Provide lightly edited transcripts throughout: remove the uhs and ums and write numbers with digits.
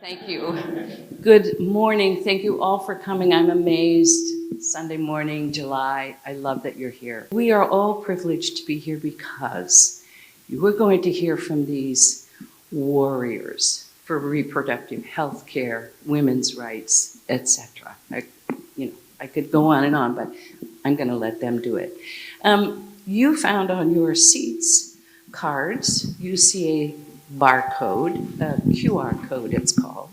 Thank you. Good morning. Thank you all for coming. I'm amazed. Sunday morning, July. I love that you're here. We are all privileged to be here because you are going to hear from these warriors for reproductive health care, women's rights, etc. I could go on and on, but I'm going to let them do it. You found on your seats cards. You see a barcode, a QR code it's called.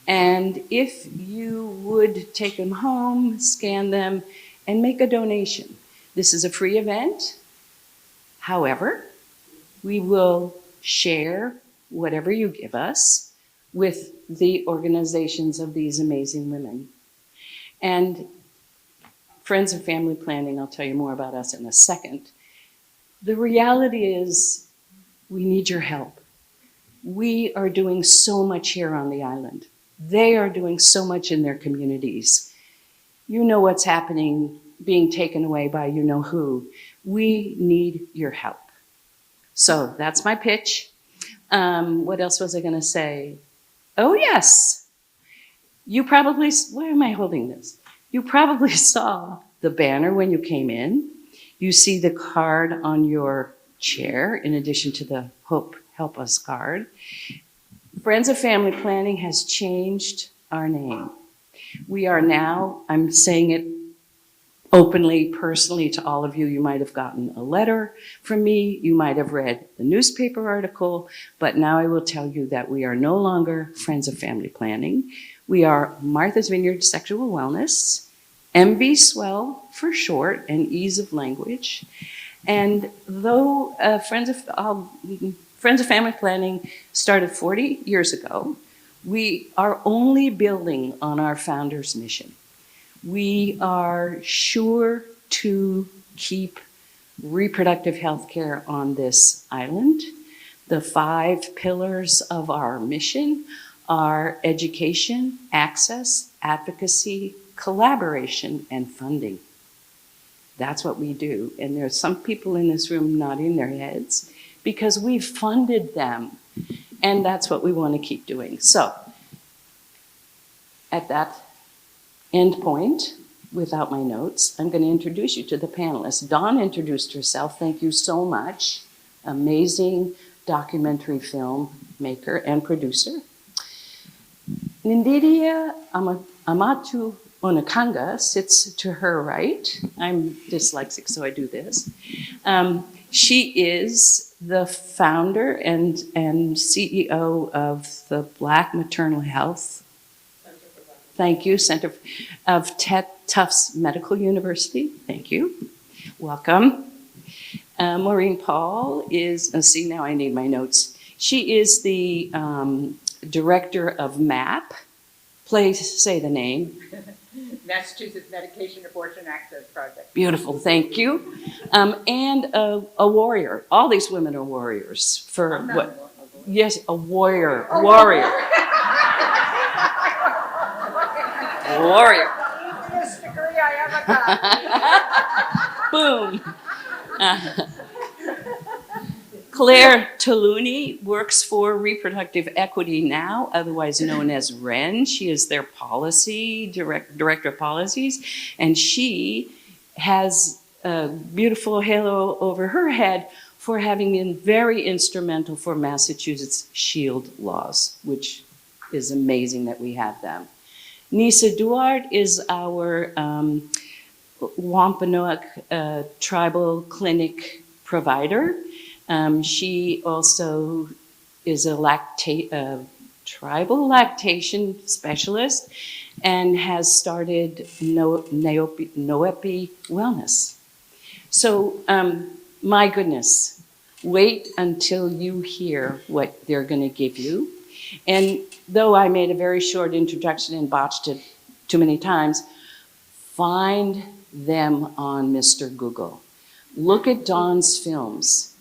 And if you would take them home, scan them, and make a donation. This is a free event. However, we will share whatever you give us with the organizations of these amazing women. And Friends of Family Planning, I'll tell you more about us in a second. The reality is we need your help. We are doing so much here on the island. They are doing so much in their communities. You know what's happening, being taken away by you know who. We need your help. So that's my pitch. What else was I going to say? Oh, yes. You probably, where am I holding this? You probably saw the banner when you came in. You see the card on your chair in addition to the Help Us card. Friends of Family Planning has changed our name. We are now, I'm saying it openly, personally to all of you. You might have gotten a letter from me. You might have read the newspaper article, but now I will tell you that we are no longer Friends of Family Planning. We are Martha's Vineyard Sexual Wellness, MV Swell for short, and ease of language. And though Friends of Family Planning started 40 years ago, we are only building on our founder's mission. We are sure to keep reproductive health care on this island. The 5 pillars of our mission are education, access, advocacy, collaboration, and funding. That's what we do. And there's some people in this room nodding their heads because we've funded them. And that's what we want to keep doing. So at that end point, without my notes, I'm going to introduce you to the panelists. Dawn introduced herself. Thank you so much. Amazing documentary film maker and producer. Ndidiamaka Onukagha sits to her right. I'm dyslexic, so I do this. She is the founder and CEO of the Black Maternal Health. Thank you, Center of Tufts Medical University. Thank you. Welcome. Maureen Paul is, see now I need my notes. She is the director of MAP. Please say the name. Massachusetts Medication Abortion Access Project. Beautiful, thank you. And a warrior. All these women are warriors. For what? Yes, a warrior. Oh, warrior. Warrior. This degree I have Boom. Claire Teylouni works for Reproductive Equity Now, otherwise known as REN. She is their policy director of policies, and she has a beautiful halo over her head for having been very instrumental for Massachusetts shield laws, which is amazing that we have them. Nyssa Duarte is our Wampanoag tribal clinic provider. She also is a tribal lactation specialist and has started Noepi Wellness. So, my goodness, wait until you hear what they're going to give you. And though I made a very short introduction and botched it too many times, find them on Mr. Google. Look at Dawn's films.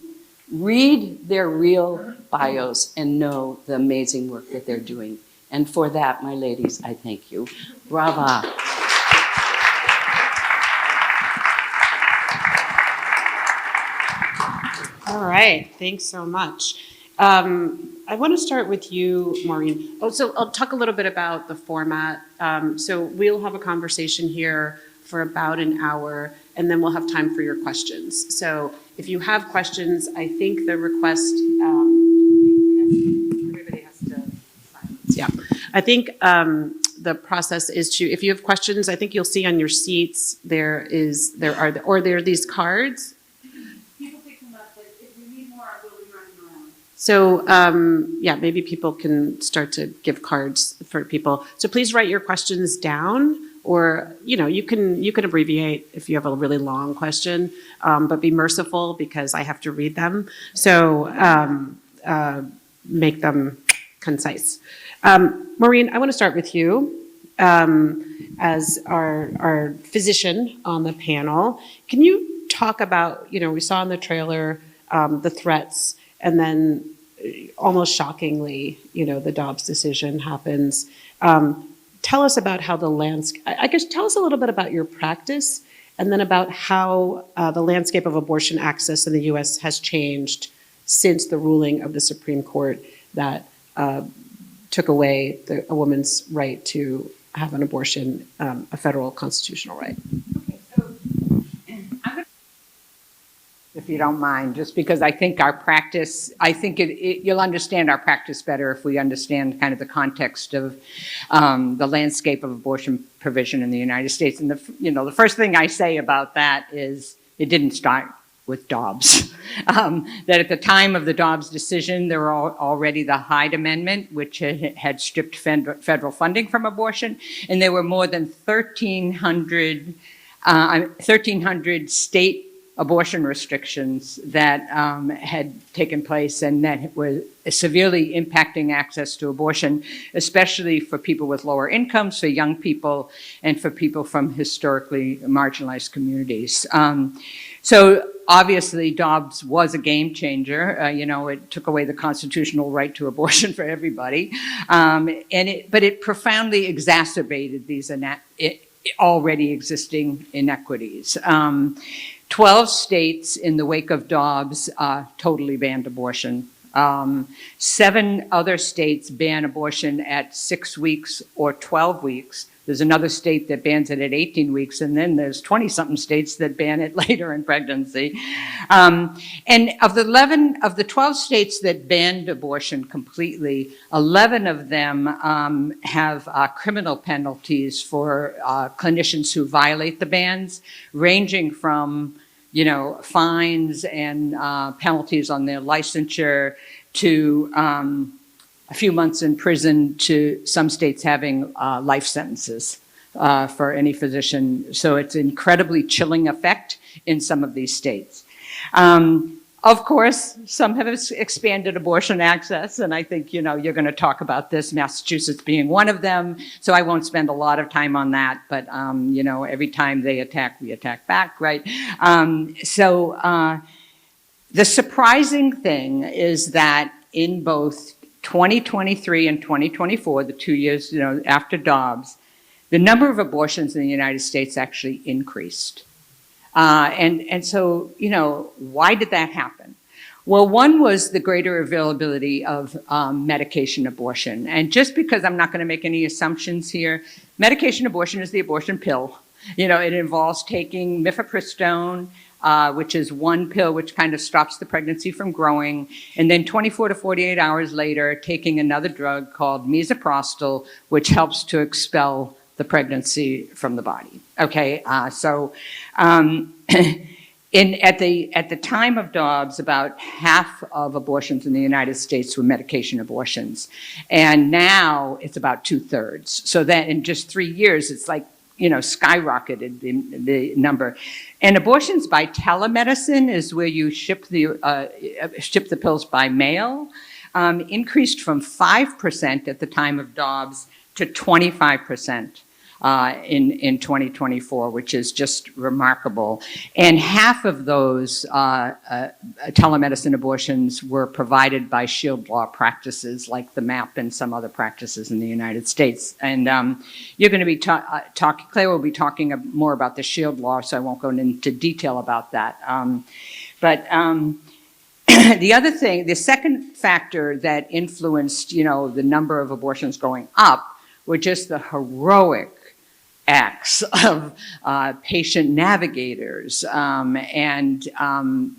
Read their real bios and know the amazing work that they're doing. And for that, my ladies, I thank you. Brava. All right, thanks so much. I want to start with you, Maureen. Oh, so I'll talk a little bit about the format. So we'll have a conversation here for about an hour, and then we'll have time for your questions. So if you have questions, I think the request, everybody has to silence. Yeah, I think the process is to, if you have questions, I think you'll see on your seats there are these cards. People pick them up, but if you need more, I will be running around. So yeah, maybe people can start to give cards for people. So please write your questions down, or you can abbreviate if you have a really long question, but be merciful because I have to read them. So make them concise. Maureen, I want to start with you as our physician on the panel. Can you talk about, we saw in the trailer the threats, and then almost shockingly, the Dobbs decision happens. Tell us about how the landscape, I guess tell us a little bit about your practice, and then about how the landscape of abortion access in the US has changed since the ruling of the Supreme Court that took away a woman's right to have an abortion, a federal constitutional right. Okay, so if you don't mind, just because I think our practice, I think you'll understand our practice better if we understand kind of the context of the landscape of abortion provision in the United States. And the first thing I say about that is it didn't start with Dobbs. That at the time of the Dobbs decision, there were already the Hyde Amendment, which had stripped federal funding from abortion, and there were more than 1,300 state abortion restrictions that had taken place and that were severely impacting access to abortion, especially for people with lower incomes, for young people, and for people from historically marginalized communities. So obviously Dobbs was a game changer. It took away the constitutional right to abortion for everybody. But it profoundly exacerbated these already existing inequities. 12 states in the wake of Dobbs totally banned abortion. 7 other states ban abortion at 6 weeks or 12 weeks. There's another state that bans it at 18 weeks, and then there's 20-something states that ban it later in pregnancy. And of the 12 states that banned abortion completely, 11 of them have criminal penalties for clinicians who violate the bans, ranging from fines and penalties on their licensure to a few months in prison, to some states having life sentences for any physician. So it's an incredibly chilling effect in some of these states. Of course, some have expanded abortion access, and I think, you're going to talk about this, Massachusetts being one of them, so I won't spend a lot of time on that, but, every time they attack, we attack back, right? The surprising thing is that in both 2023 and 2024, the 2 years, after Dobbs, the number of abortions in the United States actually increased. And so, why did that happen? Well, one was the greater availability of medication abortion. And just because I'm not going to make any assumptions here, medication abortion is the abortion pill. It involves taking mifepristone, which is one pill which kind of stops the pregnancy from growing, and then 24 to 48 hours later, taking another drug called misoprostol, which helps to expel the pregnancy from the body. Okay, at the time of Dobbs, about half of abortions in the United States were medication abortions, and now it's about 2/3. So that in just 3 years, it's like skyrocketed the number. And abortions by telemedicine is where you ship the pills by mail, increased from 5% at the time of Dobbs to 25% in 2024, which is just remarkable. And half of those telemedicine abortions were provided by Shield Law practices like the MAP and some other practices in the United States. And you're going to be Claire will be talking more about the Shield Law, so I won't go into detail about that. the second factor that influenced, the number of abortions going up were just the heroic acts of patient navigators and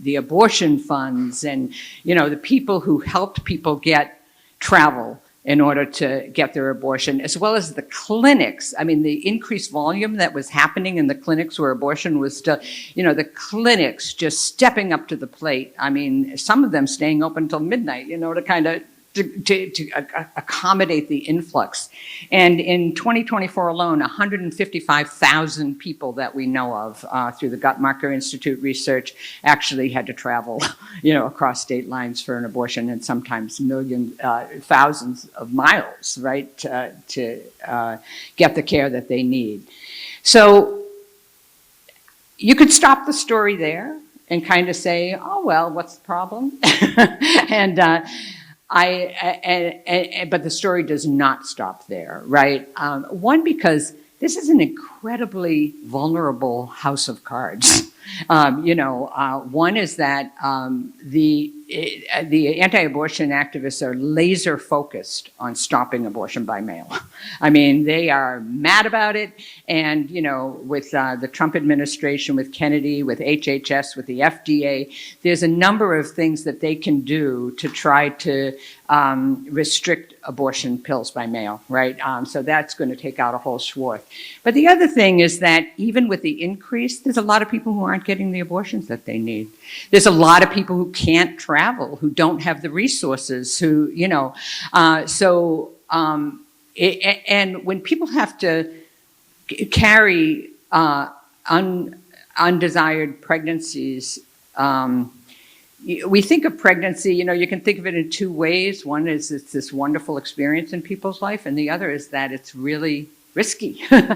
the abortion funds and, the people who helped people get travel in order to get their abortion, as well as the clinics. I mean, the increased volume that was happening in the clinics where abortion was still, the clinics just stepping up to the plate. I mean, some of them staying open until midnight, to kind of to accommodate the influx. And in 2024 alone, 155,000 people that we know of through the Guttmacher Institute research actually had to travel, across state lines for an abortion, and sometimes thousands of miles, right, to get the care that they need. So you could stop the story there and kind of say, oh, well, what's the problem? But the story does not stop there, right? One, because this is an incredibly vulnerable house of cards. One is that the anti-abortion activists are laser focused on stopping abortion by mail. I mean, they are mad about it. And, with the Trump administration, with Kennedy, with HHS, with the FDA, there's a number of things that they can do to try to restrict abortion pills by mail, right? So that's going to take out a whole swath. But the other thing is that even with the increase, there's a lot of people who aren't getting the abortions that they need. There's a lot of people who can't travel, who don't have the resources, who, and when people have to carry undesired pregnancies, we think of pregnancy, you can think of it in two ways. One is it's this wonderful experience in people's life, and the other is that it's really risky. There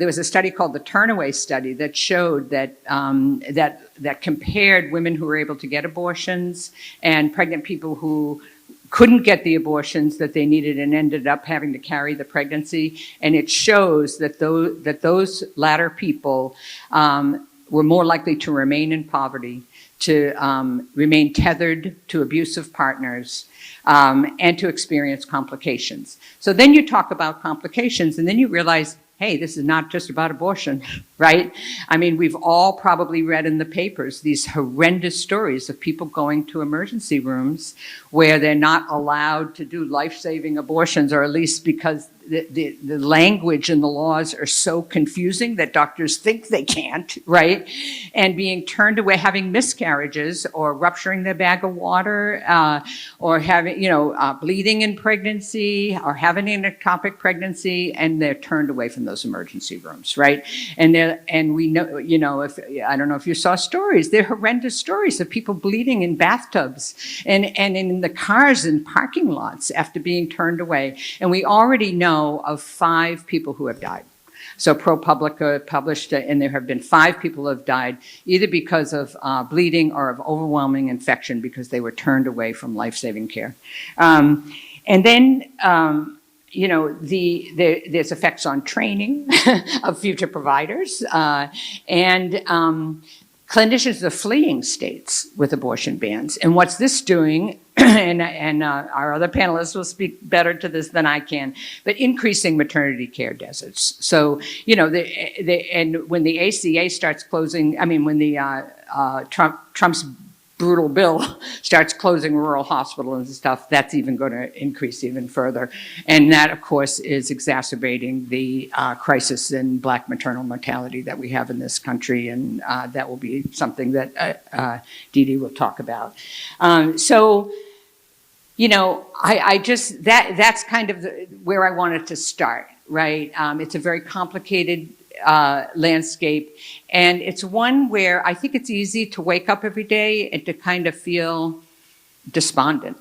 was a study called the Turnaway study that showed that that compared women who were able to get abortions and pregnant people who couldn't get the abortions that they needed and ended up having to carry the pregnancy. And it shows that those latter people were more likely to remain in poverty, to remain tethered to abusive partners, and to experience complications. So then you talk about complications, and then you realize, hey, this is not just about abortion, right? I mean, we've all probably read in the papers these horrendous stories of people going to emergency rooms where they're not allowed to do life-saving abortions, or at least because the language and the laws are so confusing that doctors think they can't, right? And being turned away, having miscarriages, or rupturing their bag of water, or having, bleeding in pregnancy, or having an ectopic pregnancy, and they're turned away from those emergency rooms, right? And we know, if I don't know if you saw stories, they're horrendous stories of people bleeding in bathtubs and in the cars in parking lots after being turned away. And we already know of 5 people who have died. So ProPublica published, and there have been 5 people who have died either because of bleeding or of overwhelming infection because they were turned away from life-saving care. And then, there's effects on training of future providers, and clinicians are fleeing states with abortion bans. And what's this doing, and our other panelists will speak better to this than I can, but increasing maternity care deserts. So, and when the ACA starts closing, when the Trump's brutal bill starts closing rural hospitals and stuff, that's even going to increase even further. And that, of course, is exacerbating the crisis in Black maternal mortality that we have in this country, and that will be something that Didi will talk about. That's kind of where I wanted to start, right? It's a very complicated landscape, and it's one where I think it's easy to wake up every day and to kind of feel despondent,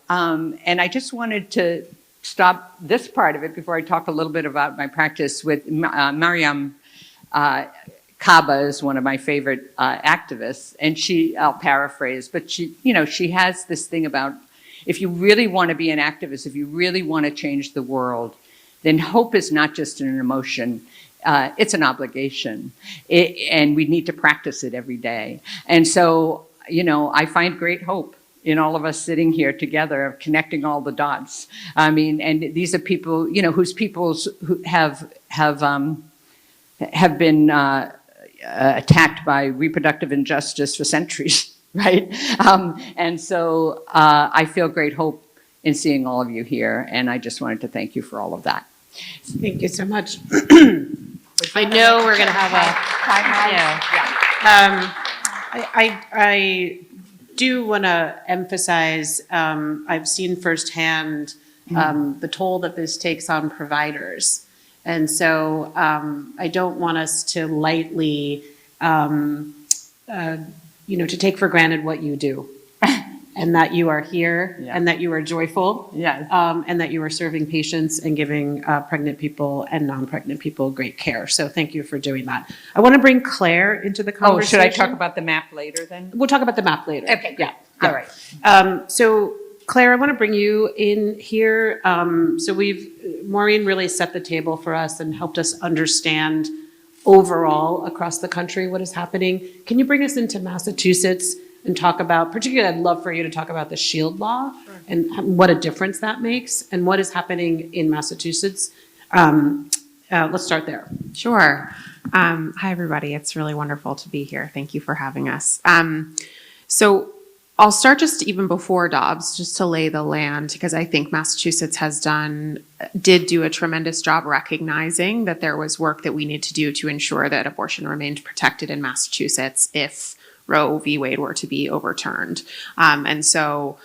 and I just wanted to stop this part of it before I talk a little bit about my practice with Mariam Kaba is one of my favorite activists, and I'll paraphrase, but she has this thing about, if you really want to be an activist, if you really want to change the world, then hope is not just an emotion, it's an obligation, and we need to practice it every day. And so, I find great hope in all of us sitting here together, connecting all the dots. I mean, and these are people, whose peoples who have been attacked by reproductive injustice for centuries, right? And so I feel great hope in seeing all of you here, and I just wanted to thank you for all of that. Thank you so much. I know we're going to have I do want to emphasize, I've seen firsthand the toll that this takes on providers. And so I don't want us to lightly, to take for granted what you do. And that you are here, and that you are joyful, and that you are serving patients and giving pregnant people and non-pregnant people great care. So thank you for doing that. I want to bring Claire into the conversation. Oh, should I talk about the map later then? We'll talk about the map later. Okay, yeah. All right. So Claire, I want to bring you in here. So Maureen really set the table for us and helped us understand overall across the country what is happening. Can you bring us into Massachusetts and talk about, particularly I'd love for you to talk about the SHIELD law and what a difference that makes and what is happening in Massachusetts. Let's start there. Sure. Hi, everybody. It's really wonderful to be here. Thank you for having us. So I'll start just even before Dobbs, just to lay the land, because I think Massachusetts did do a tremendous job recognizing that there was work that we need to do to ensure that abortion remained protected in Massachusetts if Roe v. Wade were to be overturned. And so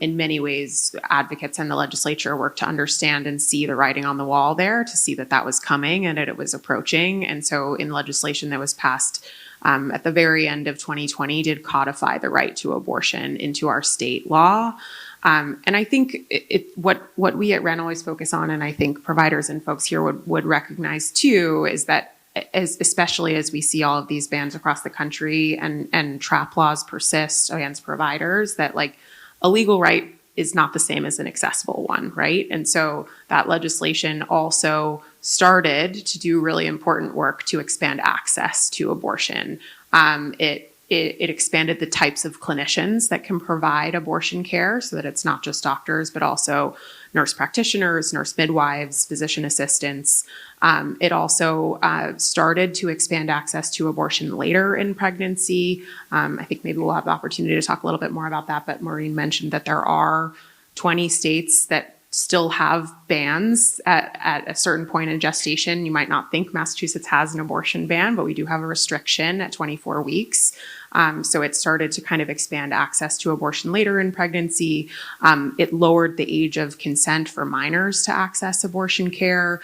in many ways, advocates and the legislature worked to understand and see the writing on the wall there, to see that that was coming and that it was approaching. And so in legislation that was passed at the very end of 2020 did codify the right to abortion into our state law. And I think what we at REN always focus on, and I think providers and folks here would recognize too, is that especially as we see all of these bans across the country and trap laws persist against providers, that like a legal right is not the same as an accessible one, right? And so that legislation also started to do really important work to expand access to abortion. It expanded the types of clinicians that can provide abortion care so that it's not just doctors, but also nurse practitioners, nurse midwives, physician assistants. It also started to expand access to abortion later in pregnancy. I think maybe we'll have the opportunity to talk a little bit more about that, but Maureen mentioned that there are 20 states that still have bans at a certain point in gestation. You might not think Massachusetts has an abortion ban, but we do have a restriction at 24 weeks. So it started to kind of expand access to abortion later in pregnancy. It lowered the age of consent for minors to access abortion care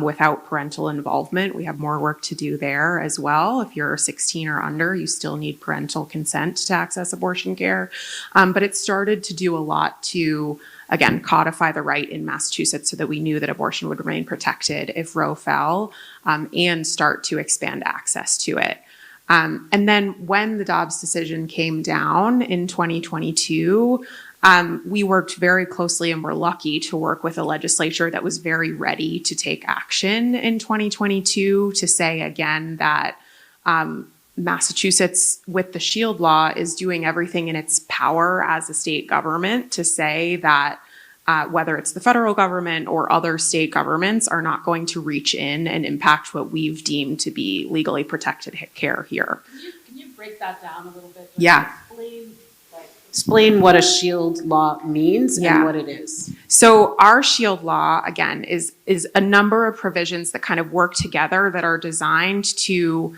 without parental involvement. We have more work to do there as well. If you're 16 or under, you still need parental consent to access abortion care. But it started to do a lot to, again, codify the right in Massachusetts so that we knew that abortion would remain protected if Roe fell, and start to expand access to it. And then when the Dobbs decision came down in 2022, we worked very closely and were lucky to work with a legislature that was very ready to take action in 2022 to say again that Massachusetts, with the SHIELD law, is doing everything in its power as a state government to say that whether it's the federal government or other state governments are not going to reach in and impact what we've deemed to be legally protected care here. Can you break that down a little bit? Yeah. Explain what a SHIELD law means and what it is. So our SHIELD law, again, is a number of provisions that kind of work together that are designed to,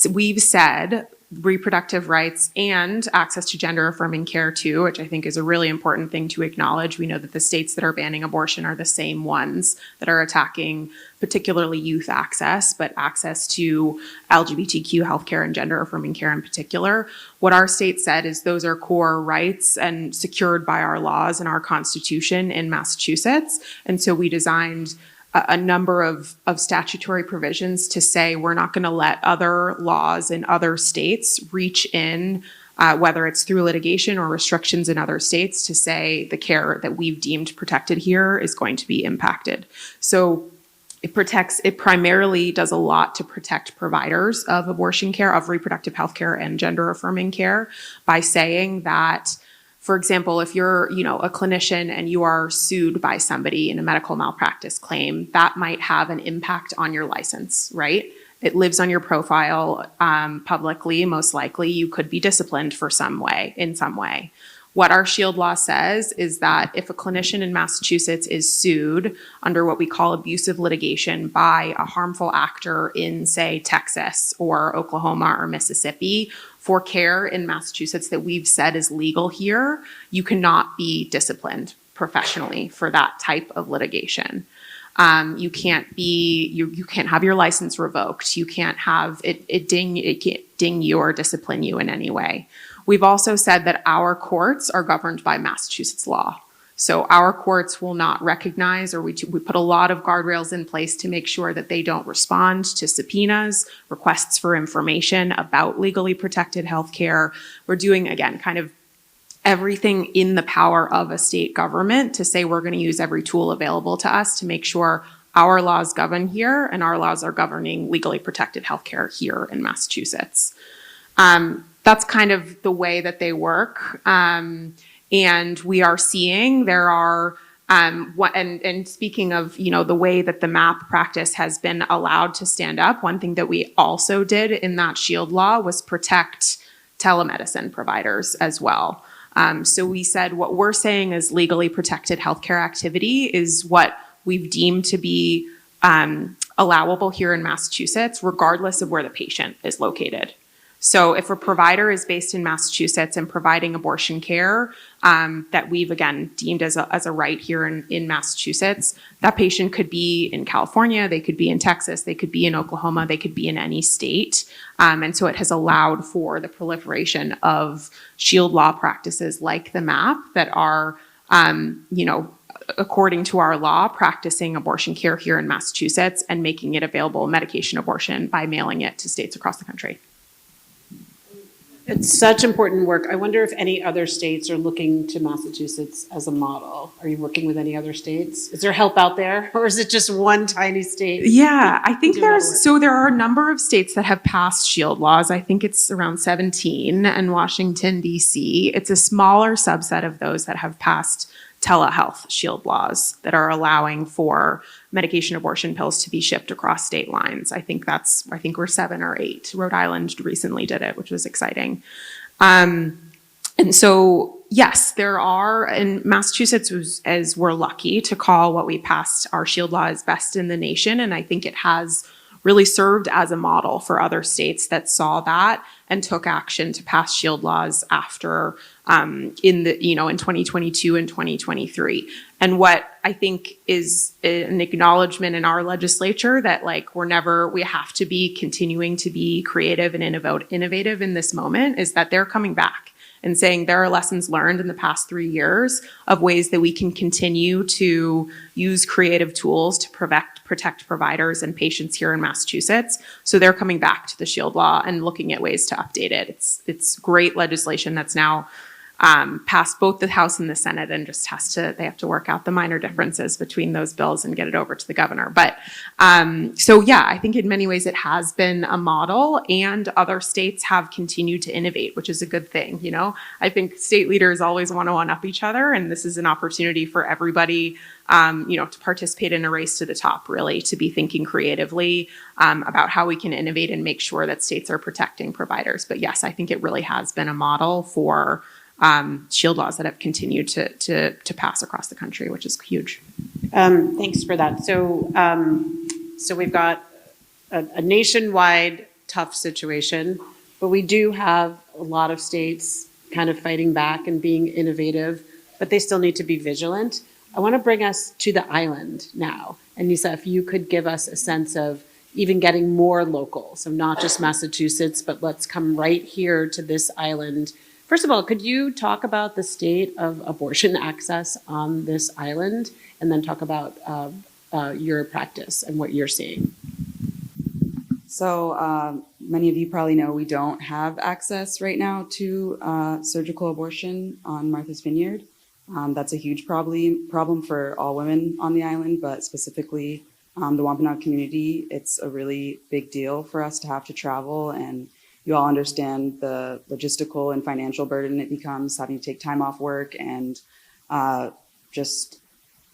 we've said, reproductive rights and access to gender affirming care too, which I think is a really important thing to acknowledge. We know that the states that are banning abortion are the same ones that are attacking particularly youth access, but access to LGBTQ healthcare and gender affirming care in particular. What our state said is those are core rights and secured by our laws and our Constitution in Massachusetts. And so we designed a number of statutory provisions to say we're not going to let other laws in other states reach in, whether it's through litigation or restrictions in other states, to say the care that we've deemed protected here is going to be impacted. So it primarily does a lot to protect providers of abortion care, of reproductive health care and gender affirming care by saying that, for example, if you're, a clinician and you are sued by somebody in a medical malpractice claim, that might have an impact on your license, right? It lives on your profile publicly. Most likely you could be disciplined in some way. What our SHIELD law says is that if a clinician in Massachusetts is sued under what we call abusive litigation by a harmful actor in, say, Texas or Oklahoma or Mississippi for care in Massachusetts that we've said is legal here, you cannot be disciplined professionally for that type of litigation. You can't have your license revoked. You can't have it ding you or discipline you in any way. We've also said that our courts are governed by Massachusetts law. So our courts will not recognize, or we put a lot of guardrails in place to make sure that they don't respond to subpoenas, requests for information about legally protected healthcare. We're doing, again, kind of everything in the power of a state government to say we're going to use every tool available to us to make sure our laws govern here and our laws are governing legally protected healthcare here in Massachusetts. That's kind of the way that they work. And we are seeing there are, and speaking of, the way that the MAP practice has been allowed to stand up, one thing that we also did in that SHIELD law was protect telemedicine providers as well. So we said what we're saying is legally protected healthcare activity is what we've deemed to be allowable here in Massachusetts, regardless of where the patient is located. So if a provider is based in Massachusetts and providing abortion care that we've, again, deemed as a right here in Massachusetts, that patient could be in California, they could be in Texas, they could be in Oklahoma, they could be in any state. And so it has allowed for the proliferation of SHIELD law practices like the MAP that are, according to our law, practicing abortion care here in Massachusetts and making it available, medication abortion, by mailing it to states across the country. It's such important work. I wonder if any other states are looking to Massachusetts as a model. Are you working with any other states? Is there help out there, or is it just one tiny state? Yeah, I think there are a number of states that have passed SHIELD laws. I think it's around 17, and Washington, D.C. It's a smaller subset of those that have passed telehealth SHIELD laws that are allowing for medication abortion pills to be shipped across state lines. I think we're 7 or 8. Rhode Island recently did it, which was exciting. And so, yes, there are, and Massachusetts we're lucky to call what we passed our SHIELD law as best in the nation. And I think it has really served as a model for other states that saw that and took action to pass SHIELD laws after in 2022 and 2023. And what I think is an acknowledgement in our legislature that we have to be continuing to be creative and innovative in this moment is that they're coming back and saying there are lessons learned in the past 3 years of ways that we can continue to use creative tools to protect providers and patients here in Massachusetts. So they're coming back to the SHIELD law and looking at ways to update it. It's great legislation that's now passed both the House and the Senate, and just they have to work out the minor differences between those bills and get it over to the governor. But so yeah, I think in many ways it has been a model, and other states have continued to innovate, which is a good thing. I think state leaders always want to one-up each other, and this is an opportunity for everybody to participate in a race to the top, really, to be thinking creatively about how we can innovate and make sure that states are protecting providers. But yes, I think it really has been a model for SHIELD laws that have continued to pass across the country, which is huge. Thanks for that. So we've got a nationwide tough situation, but we do have a lot of states kind of fighting back and being innovative, but they still need to be vigilant. I want to bring us to the island now. And Nyssa, if you could give us a sense of even getting more local, so not just Massachusetts, but let's come right here to this island. First of all, could you talk about the state of abortion access on this island, and then talk about your practice and what you're seeing? So many of you probably know we don't have access right now to surgical abortion on Martha's Vineyard. That's a huge problem for all women on the island, but specifically the Wampanoag community, it's a really big deal for us to have to travel, and you all understand the logistical and financial burden it becomes having to take time off work and just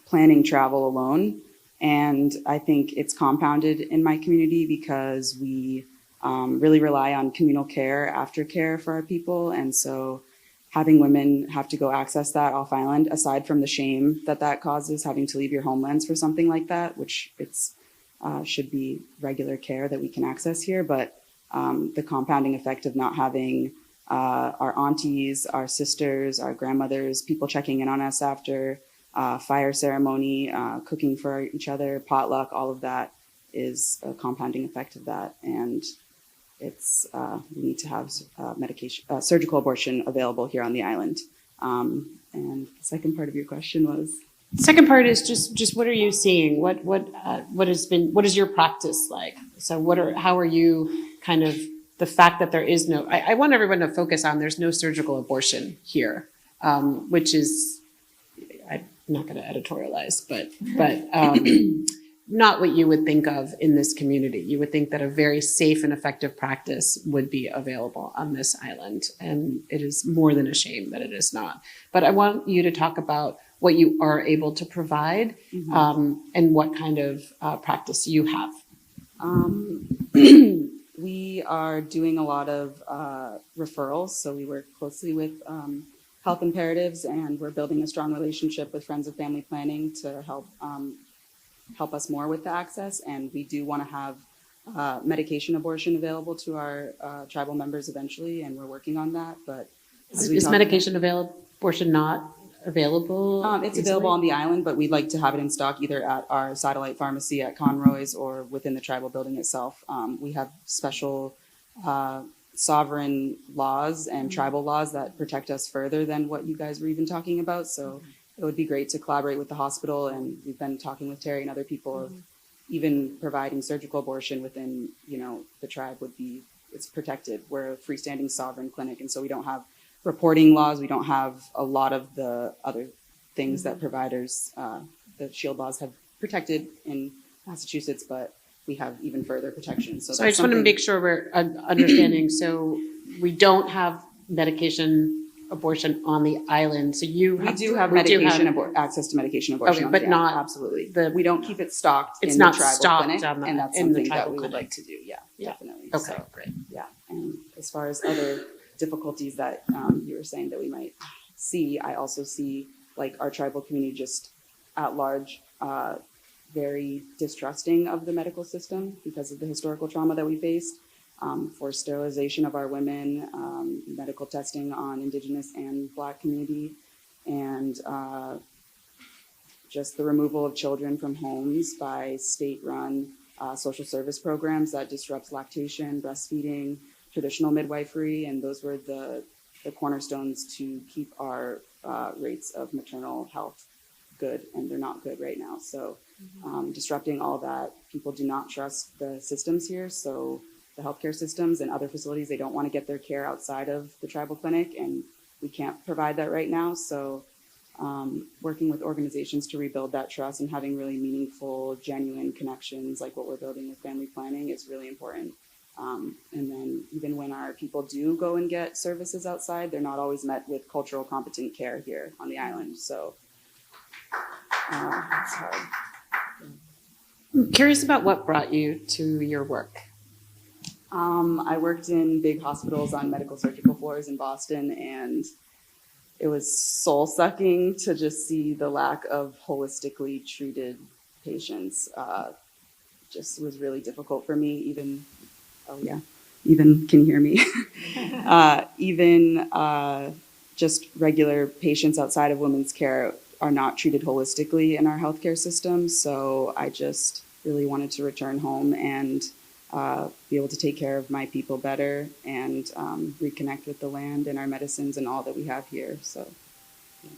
planning travel alone. And I think it's compounded in my community because we really rely on communal care, aftercare for our people. And so having women have to go access that off island, aside from the shame that that causes, having to leave your homelands for something like that, which it's should be regular care that we can access here. But the compounding effect of not having our aunties, our sisters, our grandmothers, people checking in on us after fire ceremony, cooking for each other, potluck, all of that is a compounding effect of that. And it's we need to have surgical abortion available here on the island. And the second part of your question was? Second part is just what are you seeing? What is your practice like? So how are you kind of, the fact that there is no, I want everyone to focus on there's no surgical abortion here, which is, I'm not going to editorialize, but not what you would think of in this community. You would think that a very safe and effective practice would be available on this island, and it is more than a shame that it is not. But I want you to talk about what you are able to provide, and what kind of practice you have. We are doing a lot of referrals, so we work closely with health imperatives, and we're building a strong relationship with Friends of Family Planning to help us more with the access. And we do want to have medication abortion available to our tribal members eventually, and we're working on that. But Is medication abortion not available? It's available on the island, but we'd like to have it in stock either at our satellite pharmacy at Conroy's or within the tribal building itself. We have special sovereign laws and tribal laws that protect us further than what you guys were even talking about. So it would be great to collaborate with the hospital, and we've been talking with Terry and other people of even providing surgical abortion within, the tribe it's protected. We're a freestanding sovereign clinic, and so we don't have reporting laws. We don't have a lot of the other things that providers, the shield laws have protected in Massachusetts, but we have even further protection. So I just want to make sure we're understanding. So we don't have medication abortion on the island. So we do have access to medication abortion. Okay, but not absolutely. We don't keep it stocked in not the tribal stocked clinic, and that's in the something that tribal we would clinic. like to do. Yeah, definitely. Okay, So, great. yeah, and as far as other difficulties that you were saying that we might see, I also see like our tribal community just at large very distrusting of the medical system because of the historical trauma that we faced. For sterilization of our women, medical testing on Indigenous and Black community, and just the removal of children from homes by state-run social service programs that disrupts lactation, breastfeeding, traditional midwifery, and those were the cornerstones to keep our rates of maternal health good, and they're not good right now. So disrupting all that, people do not trust the systems here, so the healthcare systems and other facilities, they don't want to get their care outside of the tribal clinic, and we can't provide that right now. So working with organizations to rebuild that trust and having really meaningful, genuine connections like what we're building with family planning is really important. And then even when our people do go and get services outside, they're not always met with cultural competent care here on the island. So it's hard. I'm curious about what brought you to your work. I worked in big hospitals on medical surgical floors in Boston, and it was soul-sucking to just see the lack of holistically treated patients. Just was really difficult for me, even, can you hear me? Just regular patients outside of women's care are not treated holistically in our healthcare system. So I just really wanted to return home and be able to take care of my people better and reconnect with the land and our medicines and all that we have here. So, yeah.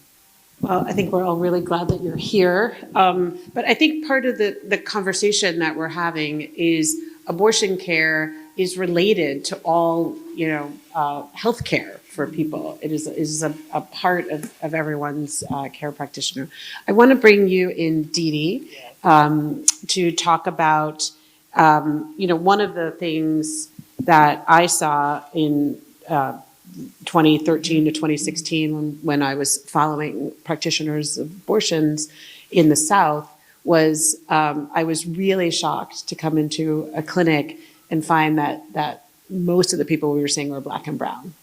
Well, I think we're all really glad that you're here. But I think part of the conversation that we're having is abortion care is related to all, healthcare for people. It is a part of everyone's care practitioner. I want to bring you in, Dee, to talk about, one of the things that I saw in 2013 to 2016 when I was following practitioners of abortions in the South was I was really shocked to come into a clinic and find that most of the people we were seeing were Black and brown.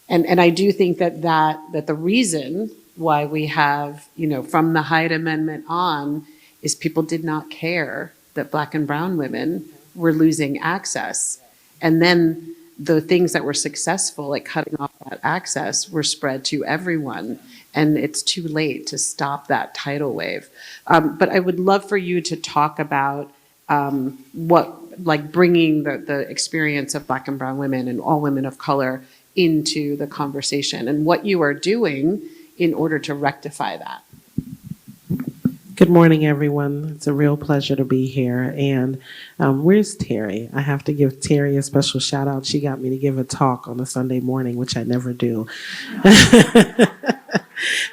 And I do think that the reason why we have, from the Hyde Amendment on, is people did not care that Black and brown women were losing access. And then the things that were successful, like cutting off that access, were spread to everyone. And it's too late to stop that tidal wave. But I would love for you to talk about bringing the experience of Black and brown women and all women of color into the conversation and what you are doing in order to rectify that. Good morning, everyone. It's a real pleasure to be here. And where's Terry? I have to give Terry a special shout out. She got me to give a talk on a Sunday morning, which I never do.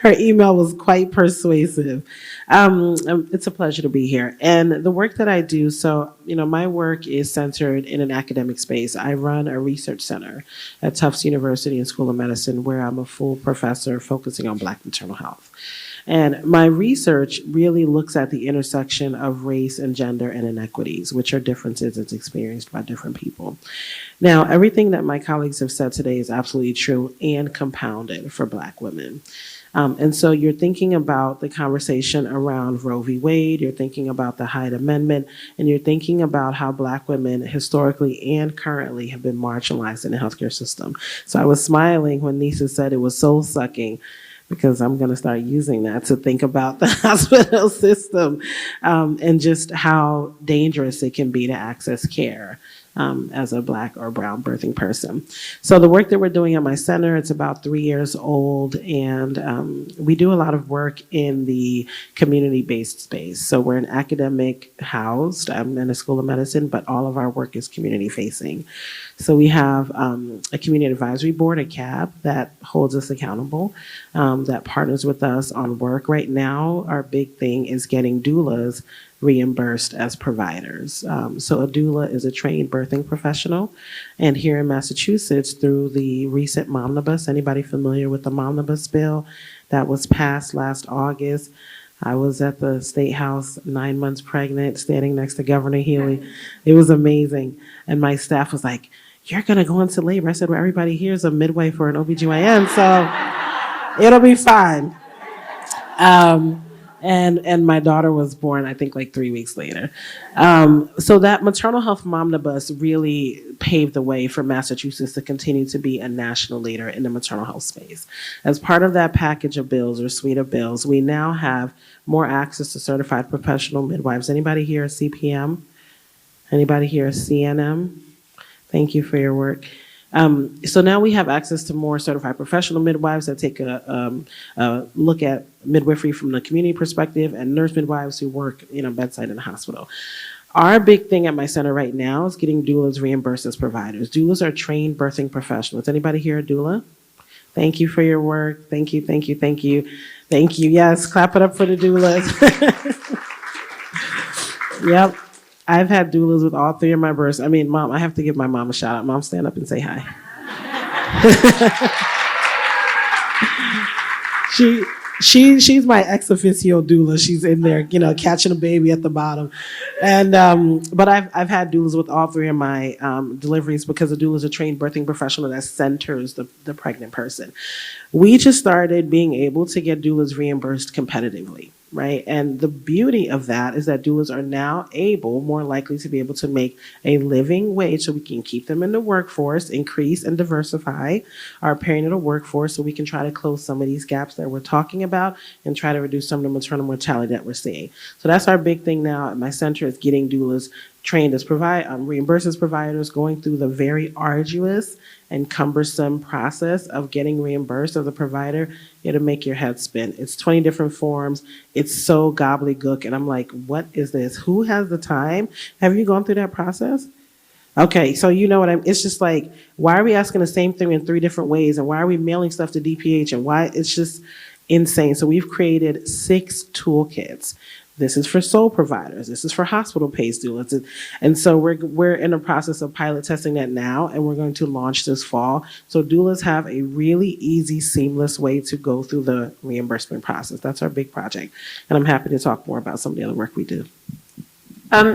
Her email was quite persuasive. It's a pleasure to be here. And the work that I do, so, my work is centered in an academic space. I run a research center at Tufts University and School of Medicine where I'm a full professor focusing on Black maternal health. And my research really looks at the intersection of race and gender and inequities, which are differences that's experienced by different people. Now, everything that my colleagues have said today is absolutely true and compounded for Black women. And so you're thinking about the conversation around Roe v. Wade, you're thinking about the Hyde Amendment, and you're thinking about how Black women historically and currently have been marginalized in the healthcare system. So I was smiling when Nyssa said it was soul-sucking, because I'm going to start using that to think about the hospital system and just how dangerous it can be to access care as a Black or brown birthing person. So the work that we're doing at my center, it's about 3 years old, and we do a lot of work in the community-based space. So we're an academic housed in a School of Medicine, but all of our work is community-facing. So we have a community advisory board, a CAB, that holds us accountable, that partners with us on work. Right now, our big thing is getting doulas reimbursed as providers. So a doula is a trained birthing professional. And here in Massachusetts, through the recent Momnibus, anybody familiar with the Momnibus bill that was passed last August? I was at the State House 9 months pregnant, standing next to Governor Healy. It was amazing. And my staff was like, "You're going to go into labor." I said, "Well, everybody here is a midwife or an OBGYN, so it'll be fine." And my daughter was born, I think, like 3 weeks later. So that maternal health momnibus really paved the way for Massachusetts to continue to be a national leader in the maternal health space. As part of that package of bills or suite of bills, we now have more access to certified professional midwives. Anybody here a CPM? Anybody here a CNM? Thank you for your work. So now we have access to more certified professional midwives that take a look at midwifery from the community perspective, and nurse midwives who work bedside in the hospital. Our big thing at my center right now is getting doulas reimbursed as providers. Doulas are trained birthing professionals. Anybody here a doula? Thank you for your work. Thank you, thank you, thank you. Thank you. Yes, clap it up for the doulas. Yep. I've had doulas with all 3 of my births. I mean, Mom, I have to give my mom a shout out. Mom, stand up and say hi. She's my ex officio doula. She's in there, catching a baby at the bottom. And but I've had doulas with all 3 of my deliveries, because a doula is a trained birthing professional that centers the pregnant person. We just started being able to get doulas reimbursed competitively, right? And the beauty of that is that doulas are now more likely to be able to make a living wage, so we can keep them in the workforce, increase and diversify our perinatal workforce, so we can try to close some of these gaps that we're talking about and try to reduce some of the maternal mortality that we're seeing. So that's our big thing now at my center, is getting doulas trained as reimbursed as providers, going through the very arduous and cumbersome process of getting reimbursed as a provider. It'll make your head spin. It's 20 different forms. It's so gobbledygook. And I'm like, what is this? Who has the time? Have you gone through that process? Okay, so you know what I'm, it's just like, why are we asking the same thing in 3 different ways? And why are we mailing stuff to DPH? And why, it's just insane. So we've created 6 toolkits. This is for sole providers. This is for hospital-based doulas. And so we're in the process of pilot testing that now, and we're going to launch this fall. So doulas have a really easy, seamless way to go through the reimbursement process. That's our big project. And I'm happy to talk more about some of the other work we do.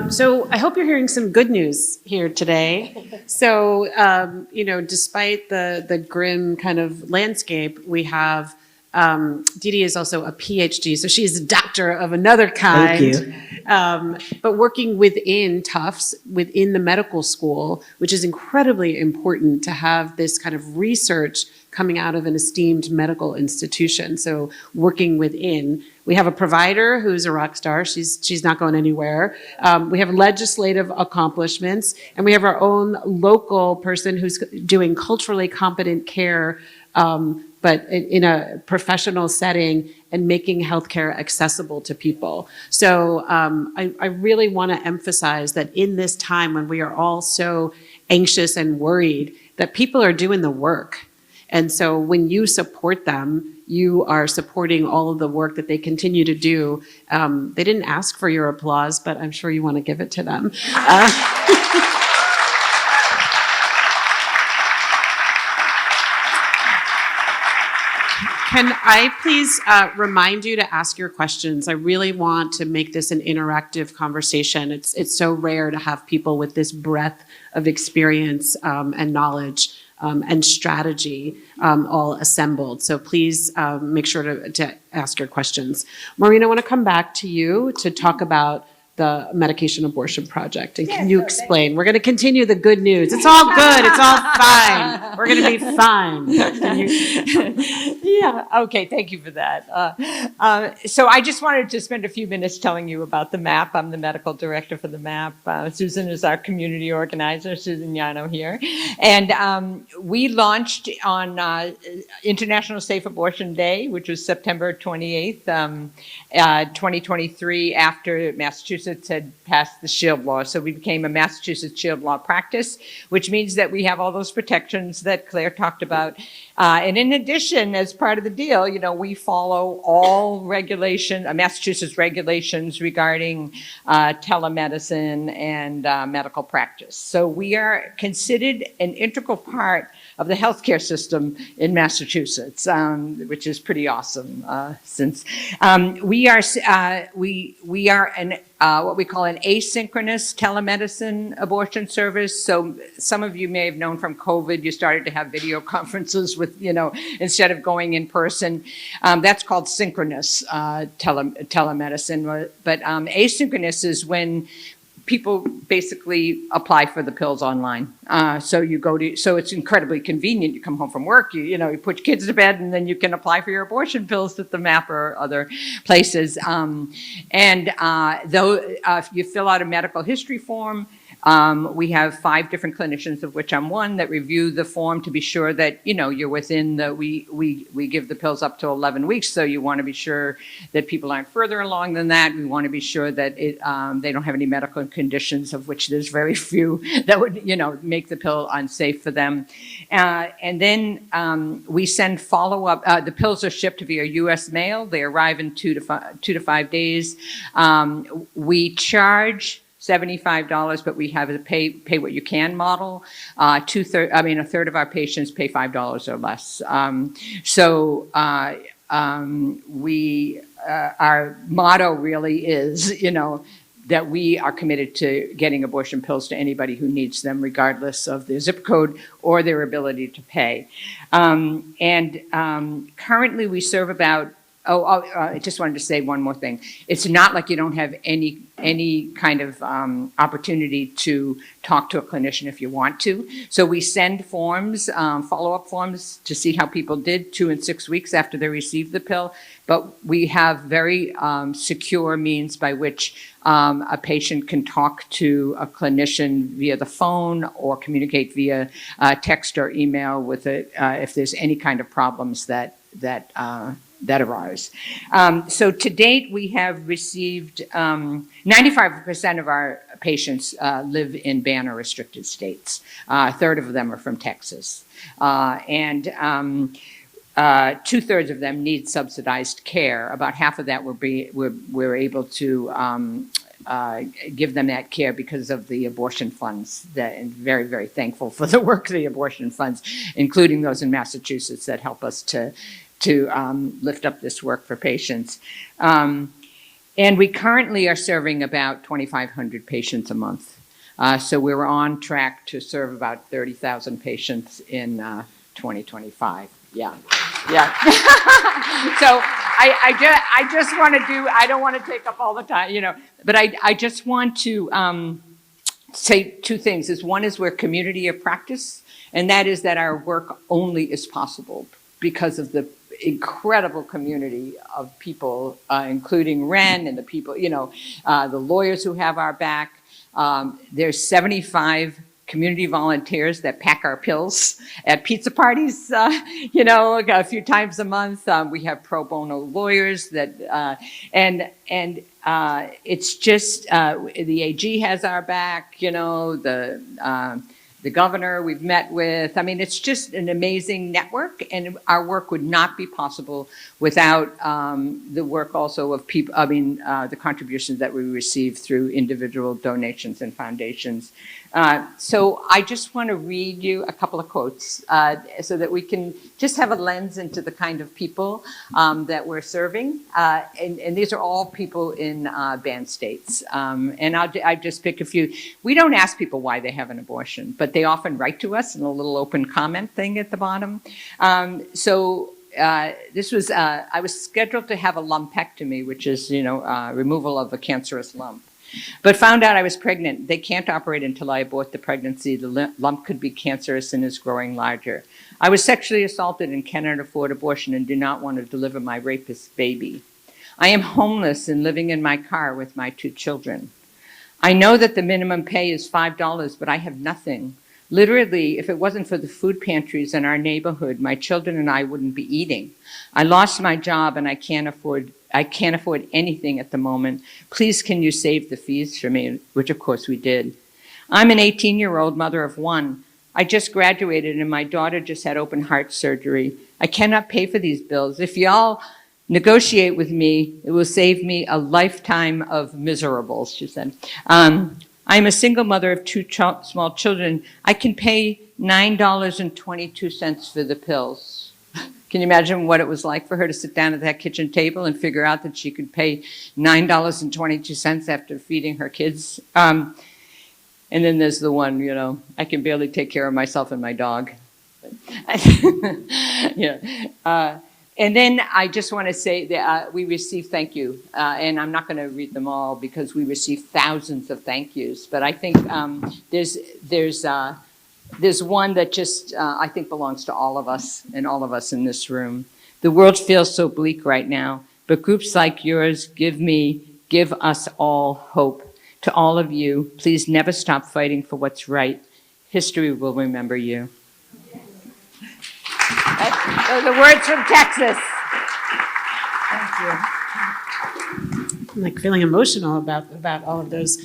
So I hope you're hearing some good news here today. So, despite the grim kind of landscape, we have, Didi is also a PhD, so she's a doctor of another kind. Thank you. But working within Tufts, within the medical school, which is incredibly important to have this kind of research coming out of an esteemed medical institution. So working within. We have a provider who's a rock star. She's not going anywhere. We have legislative accomplishments, and we have our own local person who's doing culturally competent care, but in a professional setting and making healthcare accessible to people. So I really want to emphasize that in this time when we are all so anxious and worried, that people are doing the work. And so when you support them, you are supporting all of the work that they continue to do. They didn't ask for your applause, but I'm sure you want to give it to them. Can I please remind you to ask your questions? I really want to make this an interactive conversation. It's so rare to have people with this breadth of experience and knowledge and strategy all assembled. So please make sure to ask your questions. Maureen, I want to come back to you to talk about the medication abortion project. And can you explain? We're going to continue the good news. It's all good. It's all fine. We're going to be fine. Can you? Yeah, okay, thank you for that. So I just wanted to spend a few minutes telling you about the MAP. I'm the medical director for the MAP. Susan is our community organizer, Susan Yano here. And we launched on International Safe Abortion Day, which was September 28th, 2023, after Massachusetts had passed the SHIELD law. So we became a Massachusetts SHIELD law practice, which means that we have all those protections that Claire talked about. And in addition, as part of the deal, we follow all Massachusetts regulations regarding telemedicine and medical practice. So we are considered an integral part of the healthcare system in Massachusetts, which is pretty awesome. Since we are what we call an asynchronous telemedicine abortion service. So some of you may have known from COVID, you started to have video conferences with, instead of going in person. That's called synchronous telemedicine. But asynchronous is when people basically apply for the pills online. So it's incredibly convenient. You come home from work, you put your kids to bed, and then you can apply for your abortion pills at the MAP or other places. If you fill out a medical history form, we have 5 different clinicians, of which I'm one, that review the form to be sure that, you're within we give the pills up to 11 weeks. So you want to be sure that people aren't further along than that. We want to be sure that they don't have any medical conditions, of which there's very few, that would, make the pill unsafe for them. And then we send follow-up. The pills are shipped via U.S. mail. They arrive in 2 to 5 days. We charge $75, but we have a pay what you can model. A third of our patients pay $5 or less. Our motto really is, that we are committed to getting abortion pills to anybody who needs them, regardless of their zip code or their ability to pay. Currently we serve about, I just wanted to say one more thing. It's not like you don't have any kind of opportunity to talk to a clinician if you want to. So we send forms, follow-up forms, to see how people did 2 and 6 weeks after they received the pill. But we have very secure means by which a patient can talk to a clinician via the phone or communicate via text or email with it if there's any kind of problems that arise. So to date, we have received 95% of our patients live in ban or restricted states. A third of them are from Texas. And 2/3 of them need subsidized care. About half of that we're able to give them that care because of the abortion funds. And very, very thankful for the work of the abortion funds, including those in Massachusetts that help us to lift up this work for patients. And we currently are serving about 2,500 patients a month. So we're on track to serve about 30,000 patients in 2025. Yeah. So I just want to I don't want to take up all the time, but I just want to say two things. One is we're community of practice, and that is that our work only is possible because of the incredible community of people, including Ren and the people, the lawyers who have our back. There's 75 community volunteers that pack our pills at pizza parties, a few times a month. We have pro bono lawyers that, it's just, the AG has our back, the governor we've met with. I mean, it's just an amazing network, and our work would not be possible without the work also of people, the contributions that we receive through individual donations and foundations. So I just want to read you a couple of quotes so that we can just have a lens into the kind of people that we're serving. And these are all people in banned states. And I just pick a few. We don't ask people why they have an abortion, but they often write to us in a little open comment thing at the bottom. This was, I was scheduled to have a lumpectomy, which is, removal of a cancerous lump. But found out I was pregnant. They can't operate until I abort the pregnancy. The lump could be cancerous and is growing larger. I was sexually assaulted and cannot afford abortion and do not want to deliver my rapist's baby. I am homeless and living in my car with my 2 children. I know that the minimum pay is $5, but I have nothing. Literally, if it wasn't for the food pantries in our neighborhood, my children and I wouldn't be eating. I lost my job and I can't afford anything at the moment. Please, can you save the fees for me? Which of course we did. I'm an 18-year-old mother of 1. I just graduated and my daughter just had open heart surgery. I cannot pay for these bills. If y'all negotiate with me, it will save me a lifetime of miserables, she said. I'm a single mother of 2 small children. I can pay $9.22 for the pills. Can you imagine what it was like for her to sit down at that kitchen table and figure out that she could pay $9.22 after feeding her kids? And then there's the one, I can barely take care of myself and my dog. And then I just want to say that we receive thank you, and I'm not going to read them all because we receive thousands of thank yous. But I think there's one that just I think belongs to all of us and all of us in this room. The world feels so bleak right now, but groups like yours give us all hope. To all of you, please never stop fighting for what's right. History will remember you. Those are words from Texas. Thank you. I'm like feeling emotional about all of those.